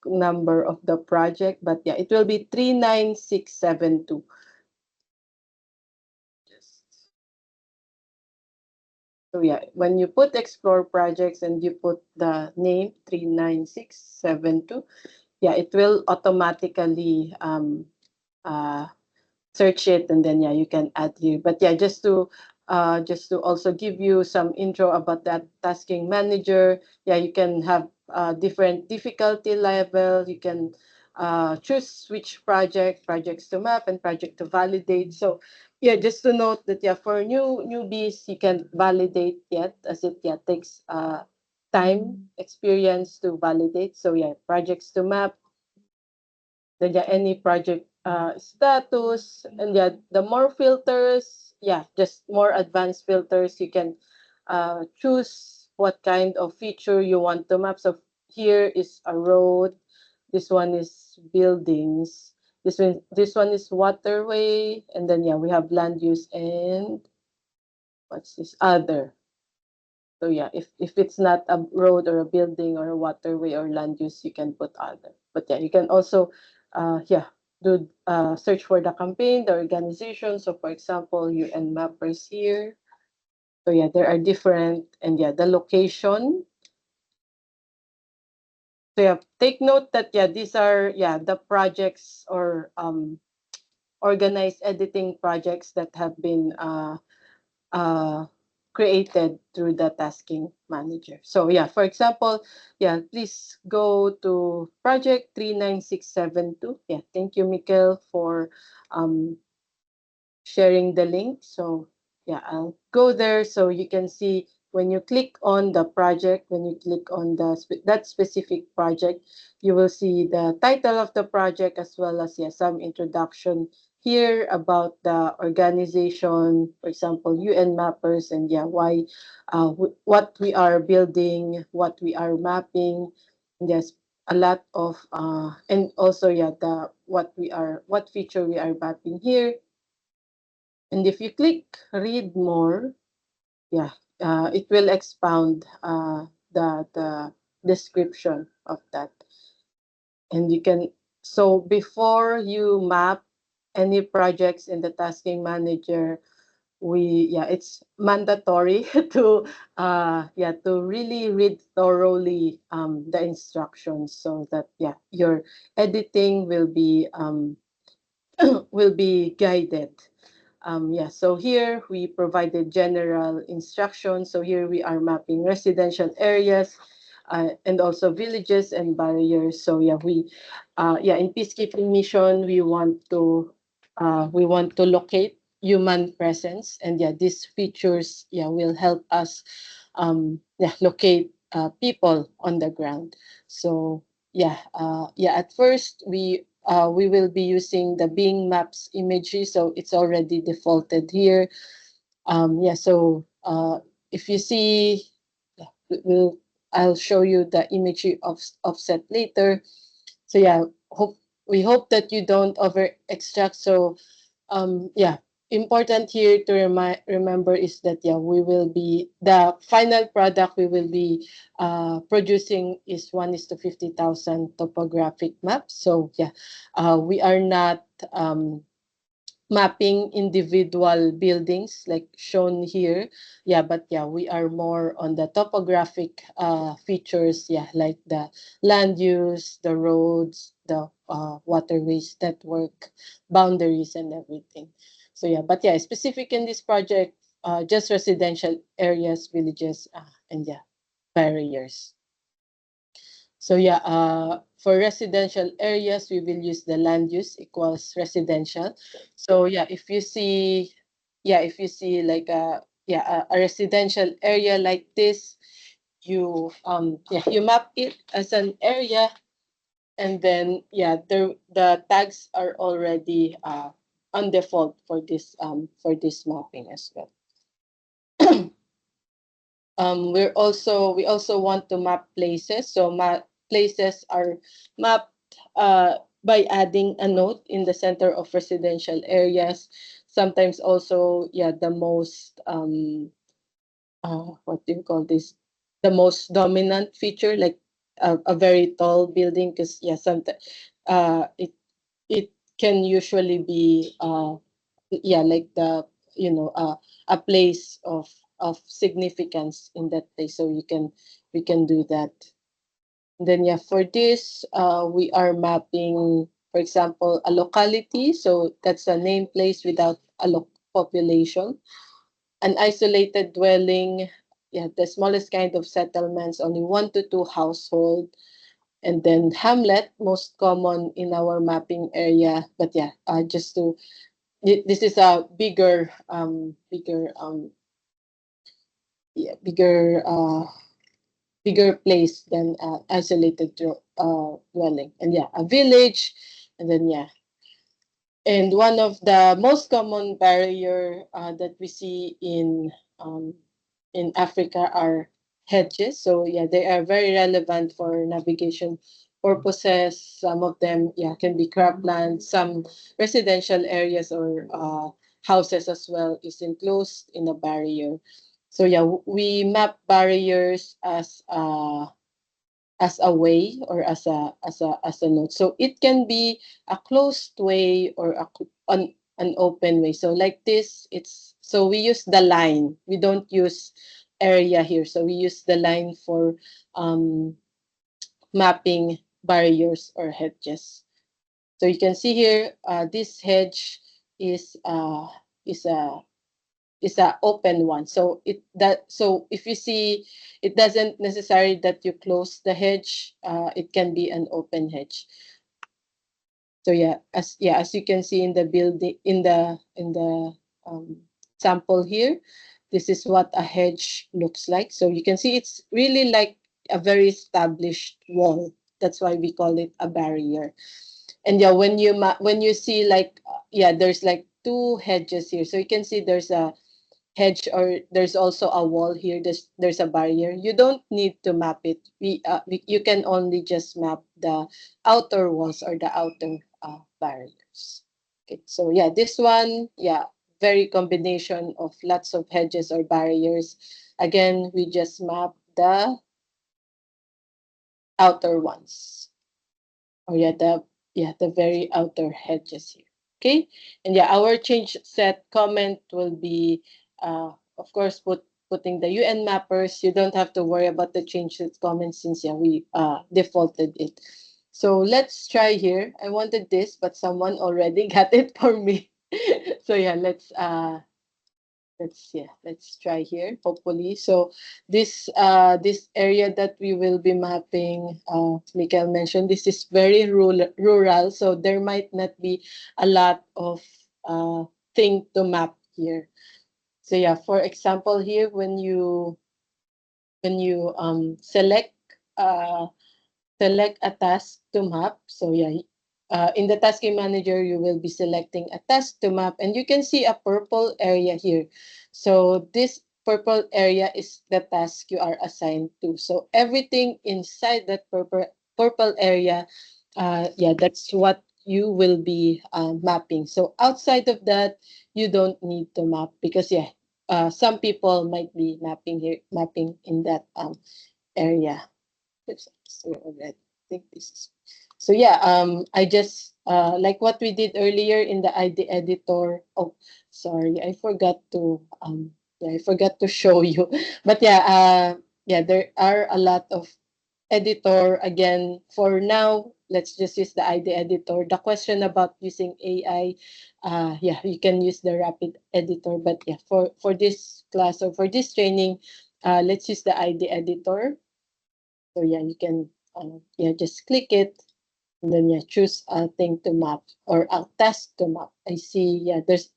number of the project, but yeah, it will be 39672. So yeah, when you put explore projects and you put the name 39672, it will automatically search it, and then you can add here. But yeah, just to also give you some intro about that tasking manager, you can have different difficulty level. You can choose which projects to map and project to validate. So yeah, just to note that yeah, for newbies, you can validate yet, as it yeah takes time, experience to validate. So yeah, projects to map, then yeah, any project status, and yeah, the more filters, yeah, just more advanced filters. You can choose what kind of feature you want to map. So here is a road, this one is buildings, this one is waterway, and then yeah, we have land use and what's this other. So yeah, if it's not a road or a building or a waterway or land use, you can put other. But yeah, you can also yeah, do search for the campaign, the organization. So for example, UN mappers here. So yeah, there are different, and yeah, the location. So yeah, take note that yeah, these are yeah the projects or organized editing projects that have been uh, created through the tasking manager. So yeah, for example, yeah, please go to project 39672. Yeah, thank you, Mikel, for um, sharing the link. So yeah, I'll go there so you can see when you click on the project, when you click on that specific project, you will see the title of the project as well as yeah, some introduction here about the organization, for example, UN mappers, and yeah, why, what we are building, what we are mapping. And yes, a lot of and also yeah, the what feature we are mapping here. And if you click read more, yeah, it will expound the description of that. And you can, so before you map any projects in the tasking manager, yeah, it's mandatory to yeah, to really read thoroughly the instructions so that yeah, your editing will be guided. Yeah, so here we provided general instructions. So here we are mapping residential areas and also villages and barriers. So yeah, yeah, in peacekeeping mission, we want to locate human presence, and yeah, these features yeah will help us yeah locate people on the ground. So yeah, yeah, at first we will be using the Bing Maps imagery, so it's already defaulted here. Yeah, so if you see, yeah, I'll show you the imagery of offset later. So yeah, we hope that you don't over extract. So yeah, important here to remember is that yeah, we will be the final product we will be producing is 1:50,000 topographic maps. So yeah, we are not mapping individual buildings like shown here. Yeah, but yeah, we are more on the topographic features, yeah, like the land use, the roads, the waterways network, boundaries and everything. So yeah, but yeah, specific in this project, just residential areas, villages, and yeah, barriers. So yeah, for residential areas, we will use the land use equals residential. So yeah, if you see, yeah, if you see like a residential area like this, you yeah, you map it as an area, and then yeah, the tags are already on default for this mapping as well. We also want to map places. So places are mapped by adding a note in the center of residential areas. Sometimes also, yeah, the most what do you call this? The most dominant feature, like a very tall building, because yeah, sometimes it can usually be yeah, like the a place of significance in that place, so we can do that. And then yeah, for this we are mapping, for example, a locality, so that's a name place without a population. An isolated dwelling, yeah, the smallest kind of settlements, only 1 to 2 household. And then hamlet, most common in our mapping area, but yeah, just to this is a bigger bigger place than isolated dwelling. And yeah, a village, and then yeah. And one of the most common barrier that we see in Africa are hedges. So yeah, they are very relevant for navigation purposes. Some of them, yeah, can be cropland. Some residential areas or houses as well is enclosed in a barrier. So yeah, we map barriers as a way or as a node. So it can be a closed way or an open way. So like this, so we use the line. We don't use area here. So we use the line for um, mapping barriers or hedges. So you can see here, this hedge is uh, is a is a open one. So if you see, it doesn't necessarily that you close the hedge. It can be an open hedge. So as you can see in the building in the sample here, this is what a hedge looks like. So you can see it's really like a very established wall. That's why we call it a barrier. And yeah, when you see like there's like two hedges here. So you can see there's a hedge or there's also a wall here. There's a barrier. You don't need to map it. You can only just map the outer walls or the outer barriers. Okay, so yeah, this one, very combination of lots of hedges or barriers. Again, we just map the outer ones. Or the very outer hedges here. Okay, and yeah, our change set comment will be of course putting the UN mappers. You don't have to worry about the change set comment since we defaulted it. So let's try here. I wanted this, but someone already got it for me. So yeah, let's try here, hopefully. So this area that we will be mapping, Mikael mentioned, this is very rural, so there might not be a lot of thing to map here. So yeah, for example here, when you uh select a task to map. So yeah, in the tasking manager, you will be selecting a task to map, and you can see a purple area here. So this purple area is the task you are assigned to. So everything inside that purple area, that's what you will be mapping. So outside of that, you don't need to map because some people might be mapping in that area. Oops, so I think this is so I just like what we did earlier in the ID editor. Oh, sorry, I forgot to show you. But there are a lot of editor. Again, for now, let's just use the ID editor. The question about using AI, you can use the rapid editor. But for this class or for this training, let's use the ID editor. So you can just click it, and then choose a thing to map or a task to map. I see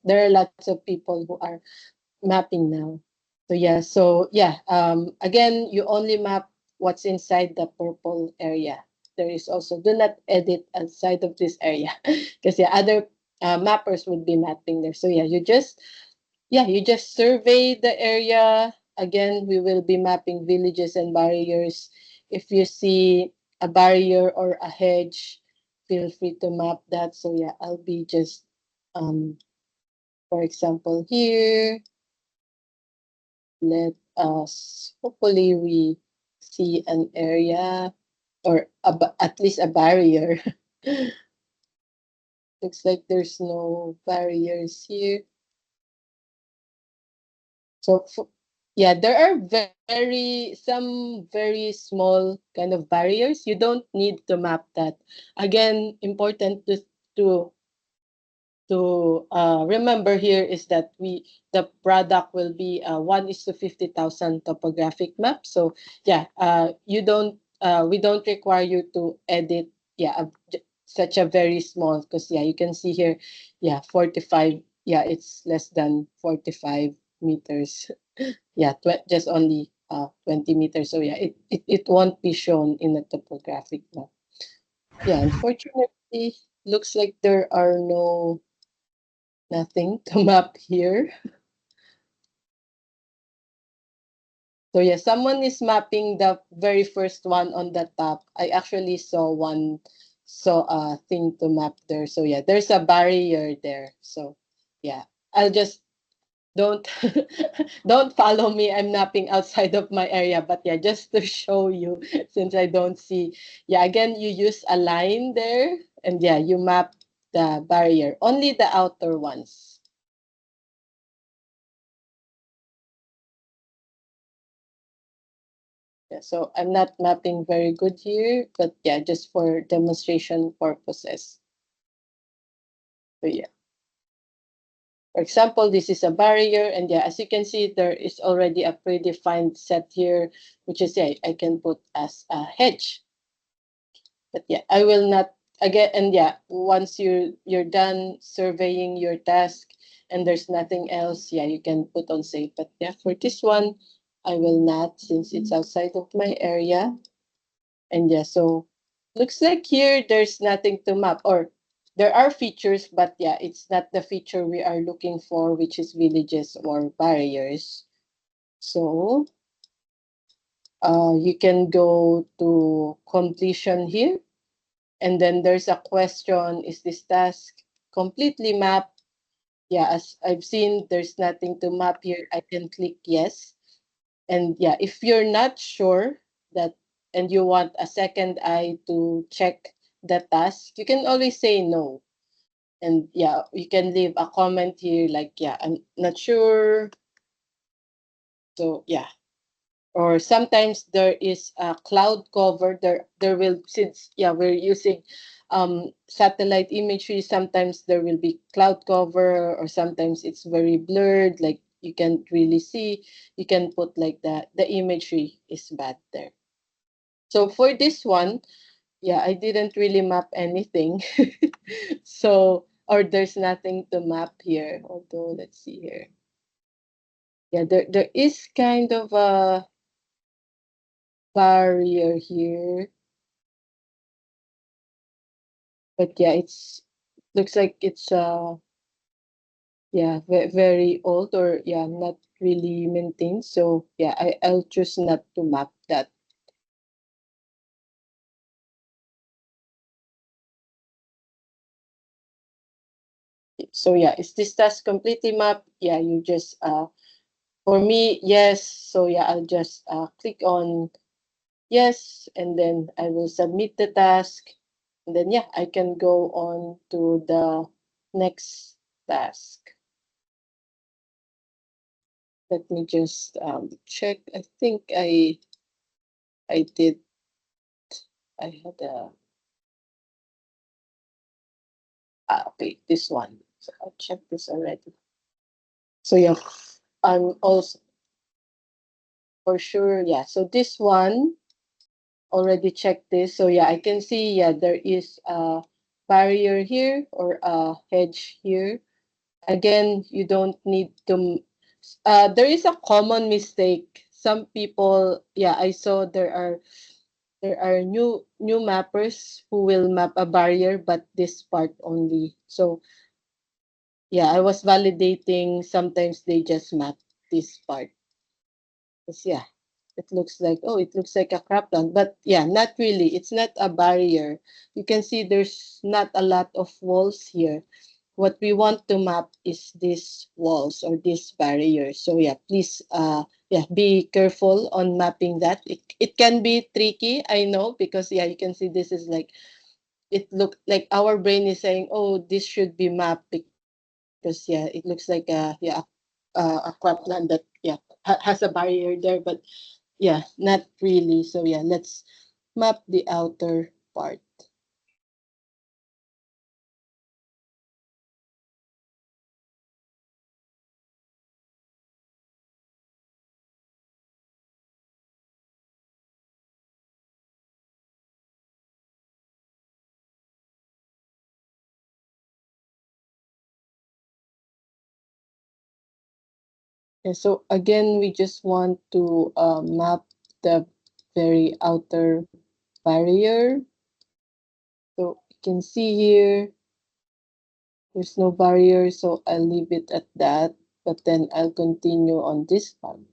there are lots of people who are mapping now. So again, you only map what's inside the purple area. There is also do not edit outside of this area because other mappers would be mapping there. So you just survey the area. Again, we will be mapping villages and barriers. If you see a barrier or a hedge, feel free to map that. So I'll be just for example here, let us hopefully we see an area or at least a barrier. Looks like there's no barriers here. So there are some very small kind of barriers. You don't need to map that. Again, important to remember here is that the product will be 1:50,000 topographic map. So we don't require you to edit such a very small, because you can see here 45. yeah, it's less than 45 meters. Yeah, just only 20 meters. So yeah, it won't be shown in the topographic map. Yeah, unfortunately, looks like there are nothing to map here. So yeah, someone is mapping the very first one on the top. I actually saw a thing to map there. So yeah, there's a barrier there. So yeah, I'll just don't don't follow me. I'm napping outside of my area, but yeah, just to show you since I don't see. Yeah, again, you use a line there, and yeah, you map the barrier, only the outer ones. Yeah, so I'm not mapping very good here, but yeah, just for demonstration purposes. So yeah. For example, this is a barrier, and yeah, as you can see, there is already a predefined set here, which is yeah, I can put as a hedge. But yeah, I will not again, and yeah, once you're done surveying your task and there's nothing else, yeah, you can put on save. But yeah, for this one, I will not since it's outside of my area. And yeah, so looks like here there's nothing to map, or there are features, but yeah, it's not the feature we are looking for, which is villages or barriers. So you can go to completion here, and then there's a question: is this task completely mapped? Yeah, as I've seen, there's nothing to map here. I can click yes. And yeah, if you're not sure that and you want a second eye to check the task, you can always say no. And yeah, you can leave a comment here like, yeah, I'm not sure. So yeah. Or sometimes there is a cloud cover. There will, since yeah, we're using satellite imagery, sometimes there will be cloud cover, or sometimes it's very blurred, like you can't really see. You can put like that. The imagery is bad there. So for this one, yeah, I didn't really map anything. So, or there's nothing to map here. Although, let's see here. Yeah, there is kind of a barrier here. But yeah, it's looks like it's yeah, very old, or yeah, not really maintained. So yeah, I'll choose not to map that. So yeah, is this task completely mapped? Yeah, you just for me, yes. So yeah, I'll just click on yes, and then I will submit the task. And then yeah, I can go on to the next task. Let me just check. I think I did. I had a okay, this one. So I checked this already. So yeah, I'm also for sure. Yeah. So this one already checked this. So yeah, I can see, yeah, there is a barrier here or a hedge here. Again, you don't need to, there is a common mistake. Some people, yeah, I saw there are new mappers who will map a barrier, but this part only. So yeah, I was validating. Sometimes they just map this part. 'Cause, yeah, it looks like a cropland, but yeah, not really. It's not a barrier. You can see there's not a lot of walls here. What we want to map is these walls or this barrier. So yeah, please yeah, be careful on mapping that. It can be tricky, I know, because yeah, you can see this is like it look like our brain is saying, oh, this should be mapped because yeah, it looks like a cropland that yeah has a barrier there, but yeah, not really. So yeah, let's map the outer part. Okay, so again, we just want to map the very outer barrier. So you can see here, there's no barrier, so I'll leave it at that, but then I'll continue on this one.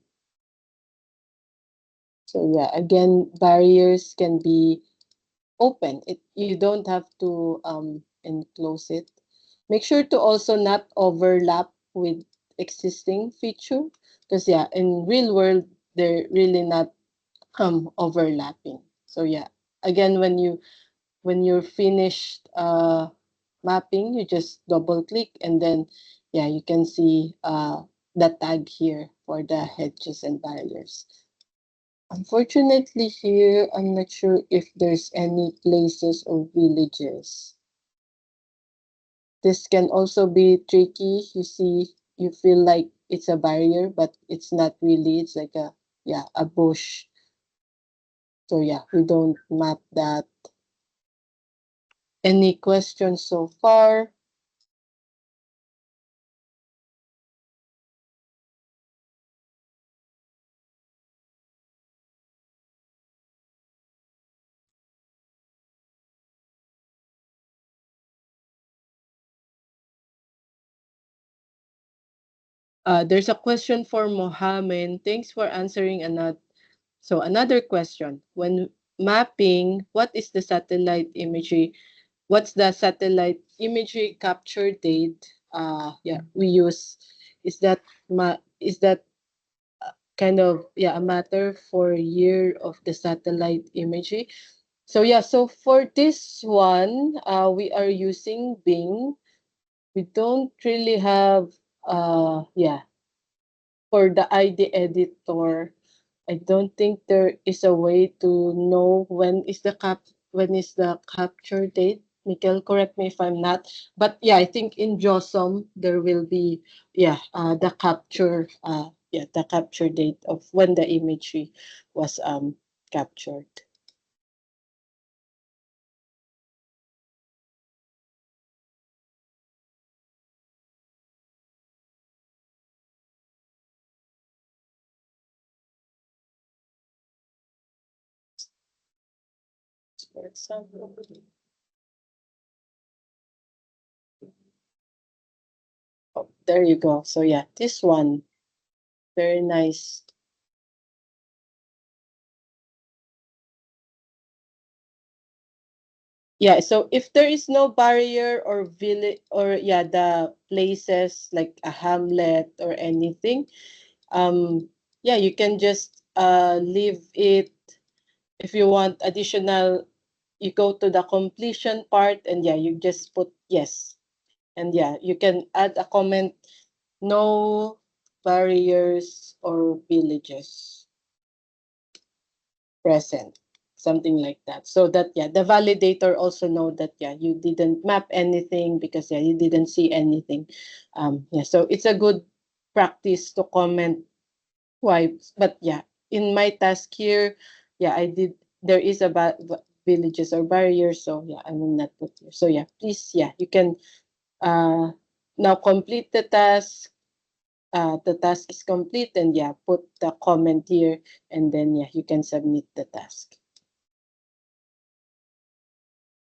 So yeah, again, barriers can be open. You don't have to enclose it. Make sure to also not overlap with existing feature, because yeah, in real world they're really not overlapping. So yeah, again, when you're finished mapping, you just double click, and then yeah, you can see the tag here for the hedges and barriers. Unfortunately here, I'm not sure if there's any places or villages. This can also be tricky. You see, you feel like it's a barrier, but it's not really. It's like a bush. So yeah, we don't map that. Any questions so far? There's a question for Mohammed. Thanks for answering another. So another question. When mapping, what is the satellite imagery? What's the satellite imagery capture date? Yeah, we use. Is that is that kind of a matter for year of the satellite imagery? So yeah, so for this one, we are using Bing. We don't really have for the ID editor. I don't think there is a way to know when is the capture date. Mikkel, correct me if I'm not. But yeah, I think in JOSM there will be the capture date of when the imagery was captured. For example. Oh, there you go. So yeah, this one, very nice. Yeah, so if there is no barrier or village or the places like a hamlet or anything, you can just leave it. If you want additional, you go to the completion part, and you just put yes. And you can add a comment, no barriers or villages present, something like that, so that the validator also know that you didn't map anything, because you didn't see anything. So it's a good practice to comment why. But in my task here, I did, there is about villages or barriers, so I will not put here. So please, you can now complete the task. The task is complete, and put the comment here, and then you can submit the task.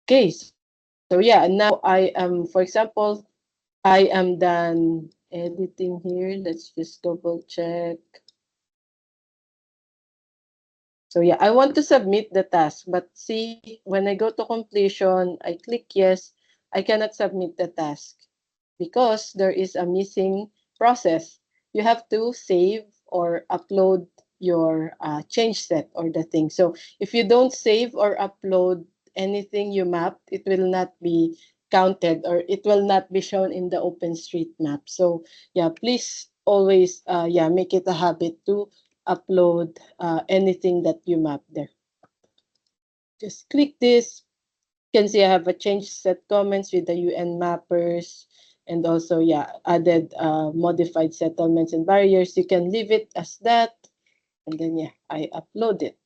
Okay, so now I am, for example, I am done editing here. Let's just double check. So I want to submit the task, but see, when I go to completion, I click yes, I cannot submit the task because there is a missing process. You have to save or upload your change set or the thing. So if you don't save or upload anything you mapped, it will not be counted, or it will not be shown in the OpenStreetMap. So please always make it a habit to upload anything that you map there. Just click this. You can see I have a change set comments with the UN mappers, and also added modified settlements and barriers. You can leave it as that, and then I upload it.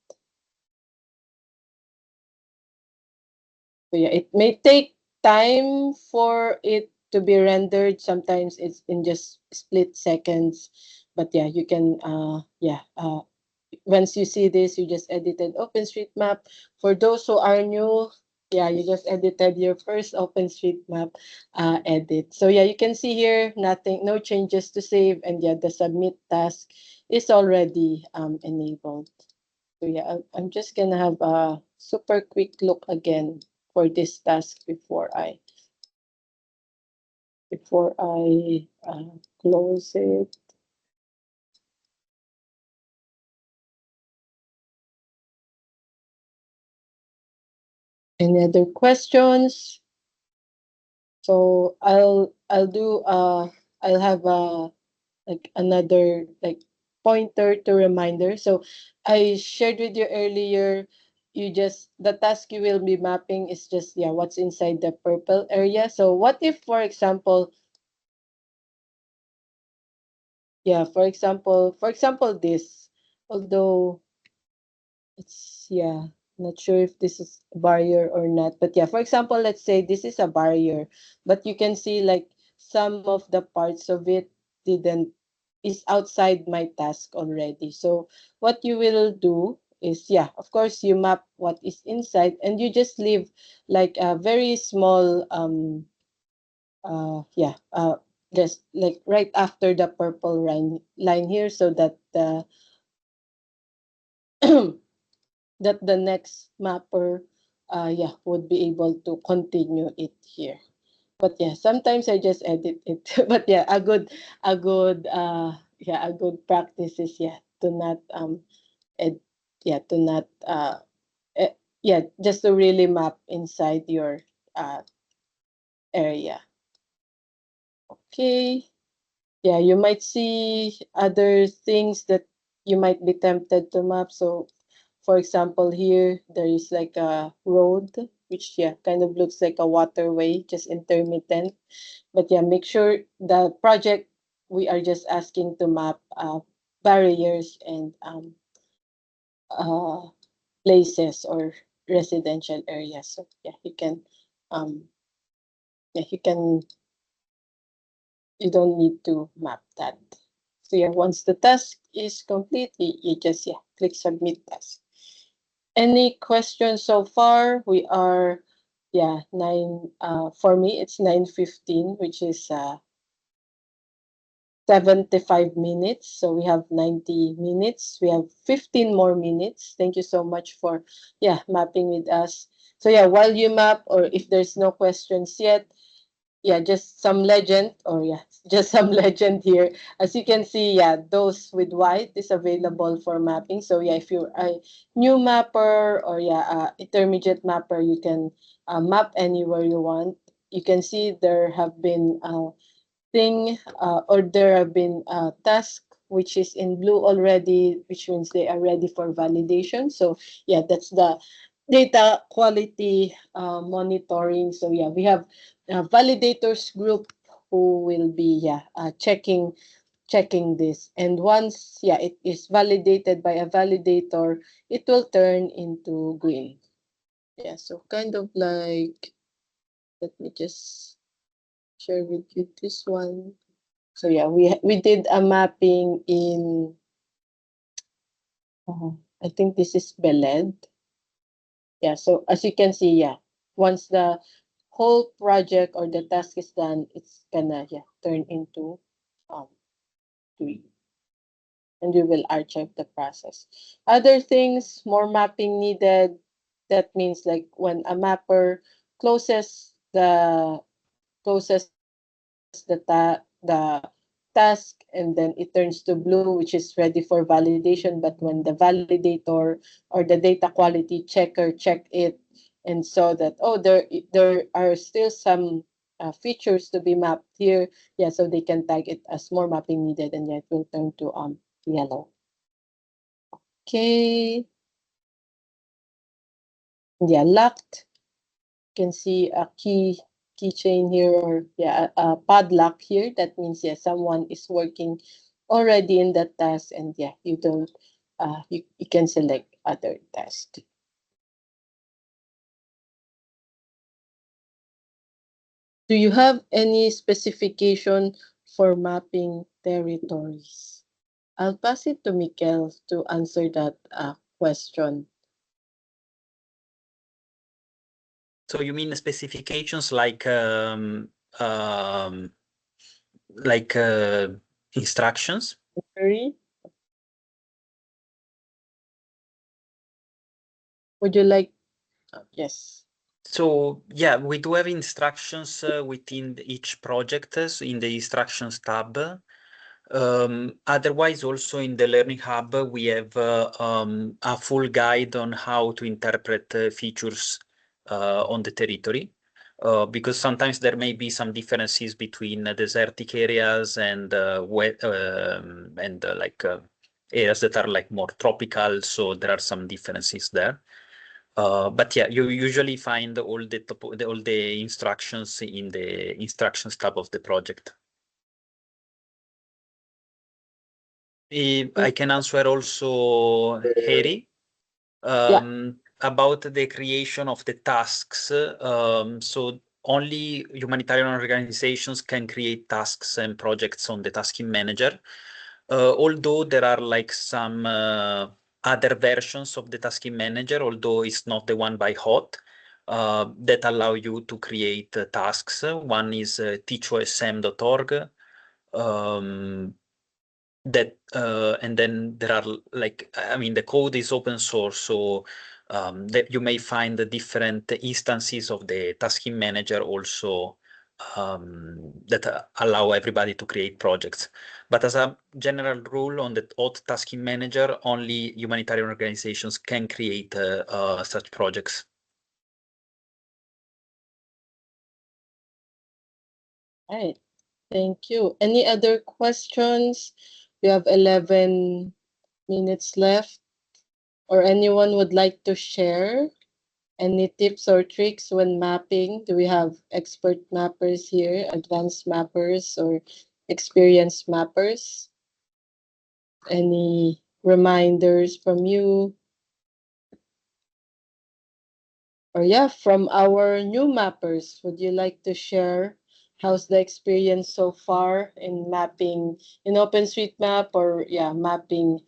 So it may take time for it to be rendered. Sometimes it's in just split seconds, but yeah, you can once you see this, you just edited OpenStreetMap. For those who are new, yeah, you just edited your first OpenStreetMap edit. So yeah, you can see here, nothing, no changes to save, and yeah, the submit task is already enabled. So yeah, I'm just gonna have a super quick look again for this task before I close it. Any other questions? So I'll have like another like pointer to reminder. So I shared with you earlier, you just the task you will be mapping is just what's inside the purple area. So what if, for example, this, although it's not sure if this is a barrier or not, but for example, let's say this is a barrier, but you can see like some of the parts of it didn't is outside my task already. So what you will do is, of course, you map what is inside, and you just leave like a very small just like right after the purple line here, so that the that the next mapper would be able to continue it here. But sometimes I just edit it. But a good practice is to not ed to not just to really map inside your area. Okay. Yeah, you might see other things that you might be tempted to map. So for example, here there is like a road, which kind of looks like a waterway, just intermittent. But make sure the project, we are just asking to map barriers and uh, places or residential areas. So um you can you don't need to map that. So once the task is complete, you just click submit task. Any questions so far? We are nine. For me, it's 9:15, which is 75 minutes. So we have 90 minutes. We have 15 more minutes. Thank you so much for mapping with us. So while you map, or if there's no questions yet, just some legend, or just some legend here. As you can see, those with white is available for mapping. So if you're a new mapper, or intermediate mapper, you can map anywhere you want. You can see there have been or there have been tasks which is in blue already, which means they are ready for validation. So that's the data quality monitoring. So we have validators group who will be checking this, and once it is validated by a validator, it will turn into green. So kind of like, let me just share with you this one. So we did a mapping in I think this is Beled. So as you can see, once the whole project or the task is done, it's gonna turn into green, and we will archive the process. Other things, more mapping needed. That means like when a mapper closes the task, and then it turns to blue, which is ready for validation. But when the validator or the data quality checker check it and saw that, oh, there are still some features to be mapped here, so they can tag it as more mapping needed, and it will turn to yellow. Okay. Locked. You can see a keychain here, or a padlock here. That means someone is working already in that task, and you don't you can select other tasks. Do you have any specification for mapping territories? I'll pass it to Mikel to answer that question. So you mean specifications like instructions? Mary, would you like? Yes. So yeah, we do have instructions within each project in the instructions tab. Otherwise, also in the Learning Hub, we have a full guide on how to interpret features on the territory. Because sometimes there may be some differences between desertic areas and wet areas that are like more tropical. So there are some differences there. But yeah, you usually find all the instructions in the instructions tab of the project. I can answer also Harry about the creation of the tasks. So only humanitarian organizations can create tasks and projects on the tasking manager. Although there are like some other versions of the tasking manager, although it's not the one by hot, that allow you to create tasks. One is teachosm.org. That and then there are like, I mean, the code is open source, so that you may find the different instances of the tasking manager also that allow everybody to create projects. But as a general rule, on the hot tasking manager, only humanitarian organizations can create such projects. All right. Thank you. Any other questions? We have 11 minutes left. Or anyone would like to share any tips or tricks when mapping? Do we have expert mappers here, advanced mappers, or experienced mappers? Any reminders from you? Or yeah, from our new mappers, would you like to share how's the experience so far in mapping in OpenStreetMap or yeah, mapping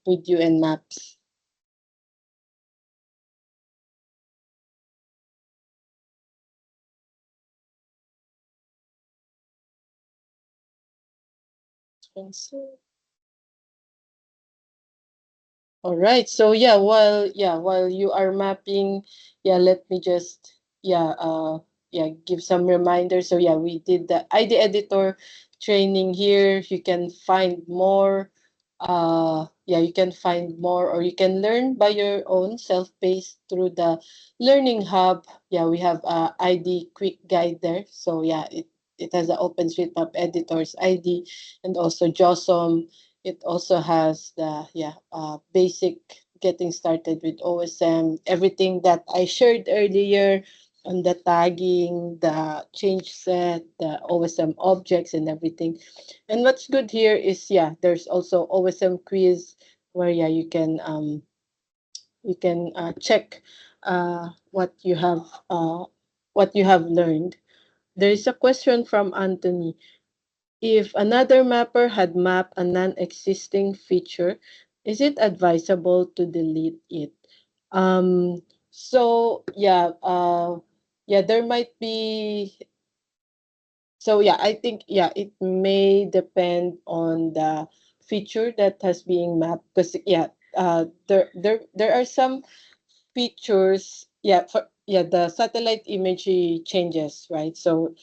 with UN Maps? Spencer? All right. So while you are mapping, let me just give some reminders. So we did the ID editor training here. You can find more. You can find more, or you can learn by your own self-paced through the Learning Hub. Yeah, we have a ID quick guide there. So it has the OpenStreetMap editor's ID and also JOSM. It also has the basic getting started with OSM, everything that I shared earlier on the tagging, the change set, the OSM objects and everything. And what's good here is there's also OSM quiz where you can check what you have learned. There is a question from Anthony. If another mapper had mapped a non-existing feature, is it advisable to delete it? Um, there might be. So I think it may depend on the feature that has being mapped because there are some features the satellite imagery changes, right? So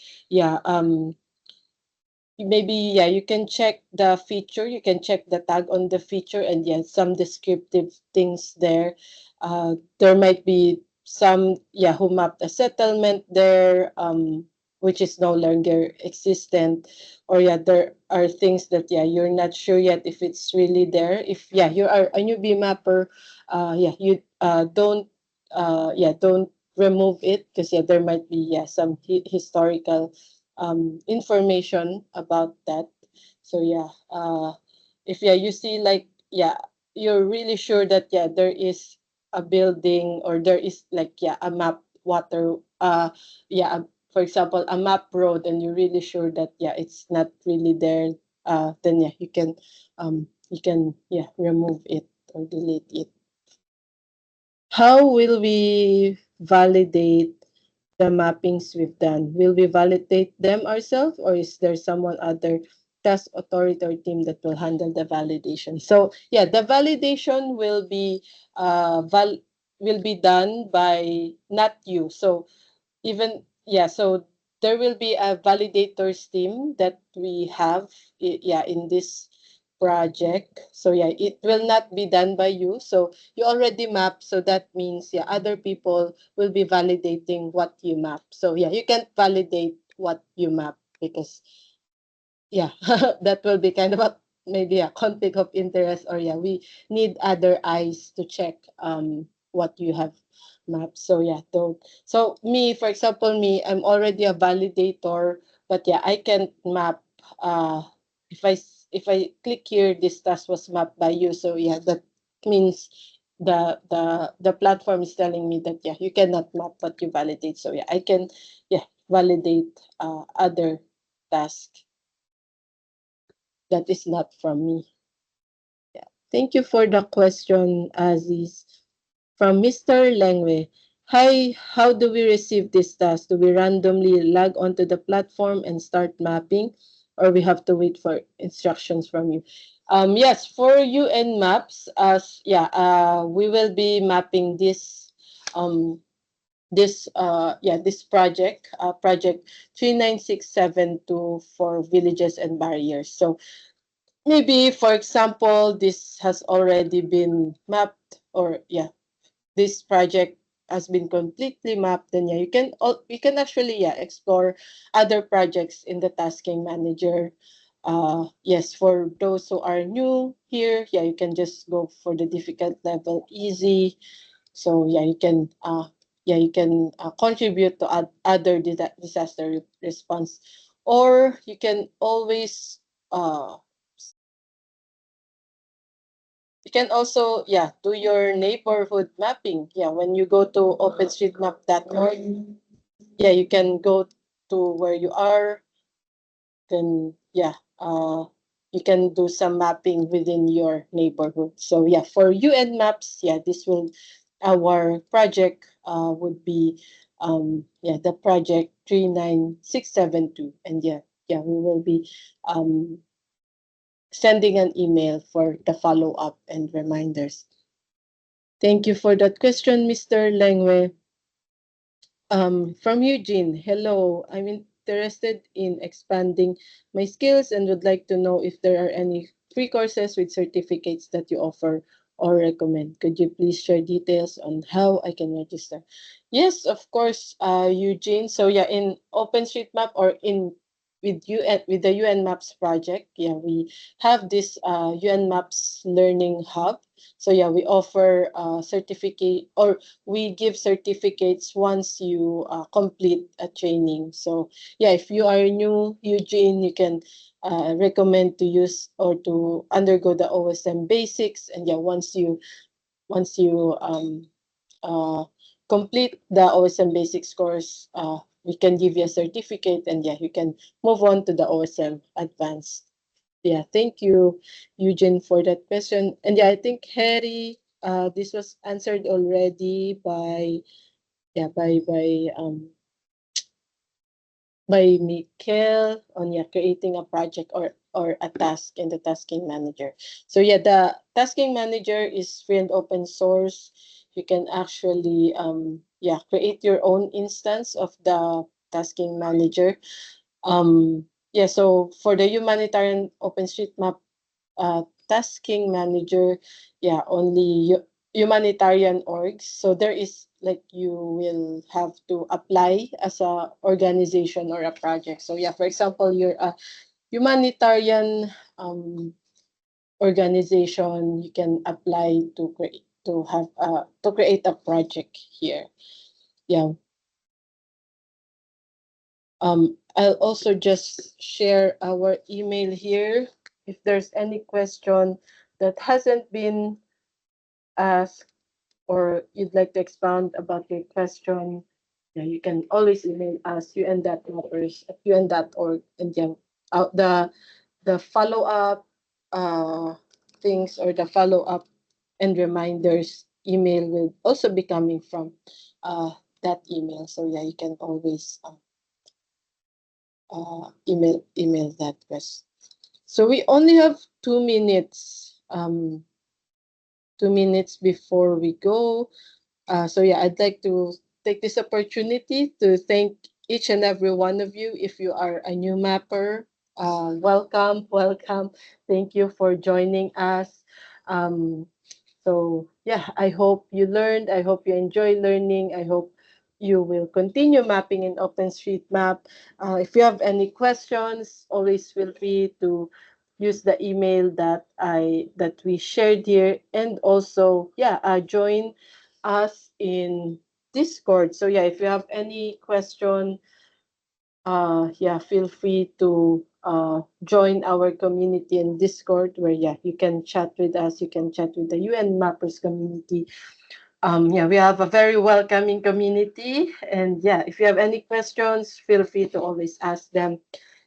maybe you can check the feature, you can check the tag on the feature, and some descriptive things there. There might be some who mapped a settlement there, which is no longer existent, or there are things that you're not sure yet if it's really there. If you are a newbie mapper, you don't remove it because there might be some historical information about that. So if you see like you're really sure that there is a building, or there is like a map water for example a map road, and you're really sure that it's not really there, then yeah, you can remove it or delete it. How will we validate the mappings we've done? Will we validate them ourselves, or is there someone other task authority or team that will handle the validation? So yeah, the validation will be done by not you. So so there will be a validators team that we have in this project. So yeah, it will not be done by you. So you already map, so that means other people will be validating what you map. So yeah, you can't validate what you map because that will be kind of maybe a conflict of interest, or we need other eyes to check what you have mapped. So don't. So me, for example, I'm already a validator, but I can't map. If I click here, this task was mapped by you. So that means the platform is telling me that you cannot map what you validate. So I can validate other tasks that is not from me. Yeah. Thank you for the question, Aziz. From Mr. Lengwe. Hi, how do we receive this task? Do we randomly log onto the platform and start mapping, or we have to wait for instructions from you? Yes, for UN maps, we will be mapping this project, project 39672 for villages and barriers. So maybe, for example, this has already been mapped, or this project has been completely mapped, then you can actually explore other projects in the tasking manager. Yes, for those who are new here, you can just go for the difficult level, easy. So you can contribute to other disaster response, or you can always you can also do your neighborhood mapping. When you go to OpenStreetMap.org, you can go to where you are. Then you can do some mapping within your neighborhood. So for UN maps, this will our project would be the project 39672, and we will be sending an email for the follow-up and reminders. Thank you for that question, Mr. Lengwe. From Eugene, hello. I'm interested in expanding my skills and would like to know if there are any free courses with certificates that you offer or recommend. Could you please share details on how I can register? Yes, of course, Eugene. So in OpenStreetMap, or with the UN Maps project, we have this UN Maps Learning Hub. So we offer certificate, or we give certificates once you complete a training. So if you are new, Eugene, you can recommend to use or to undergo the OSM basics, and once you complete the OSM basics course, we can give you a certificate, and you can move on to the OSM advanced. Thank you, Eugene, for that question. And I think Harry, this was answered already by Mikhail on creating a project or a task in the tasking manager. So the tasking manager is free and open source. You can actually create your own instance of the tasking manager. So for the humanitarian OpenStreetMap tasking manager, only humanitarian orgs. So there is, like, you will have to apply as a organization or a project. So for example, you're a humanitarian organization, you can apply to create a project here. I'll also just share our email here. If there's any question that hasn't been asked, or you'd like to expound about your question, you can always email us un.mappers@un.org, and the follow-up things, or the follow-up and reminders email will also be coming from that email. So yeah, you can always email that question. So we only have 2 minutes. 2 minutes before we go. So yeah, I'd like to take this opportunity to thank each and every one of you. If you are a new mapper, welcome, welcome. Thank you for joining us. So yeah, I hope you learned. I hope you enjoy learning. I hope you will continue mapping in OpenStreetMap. If you have any questions, always feel free to use the email that we shared here, and also yeah, join us in Discord. So yeah, if you have any question, yeah, feel free to join our community in Discord, where yeah, you can chat with us, you can chat with the UN Mappers community. Yeah, we have a very welcoming community, and yeah, if you have any questions, feel free to always ask them.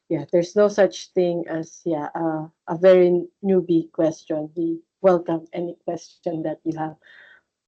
Yeah, there's no such thing as a very newbie question. We welcome any question that you have.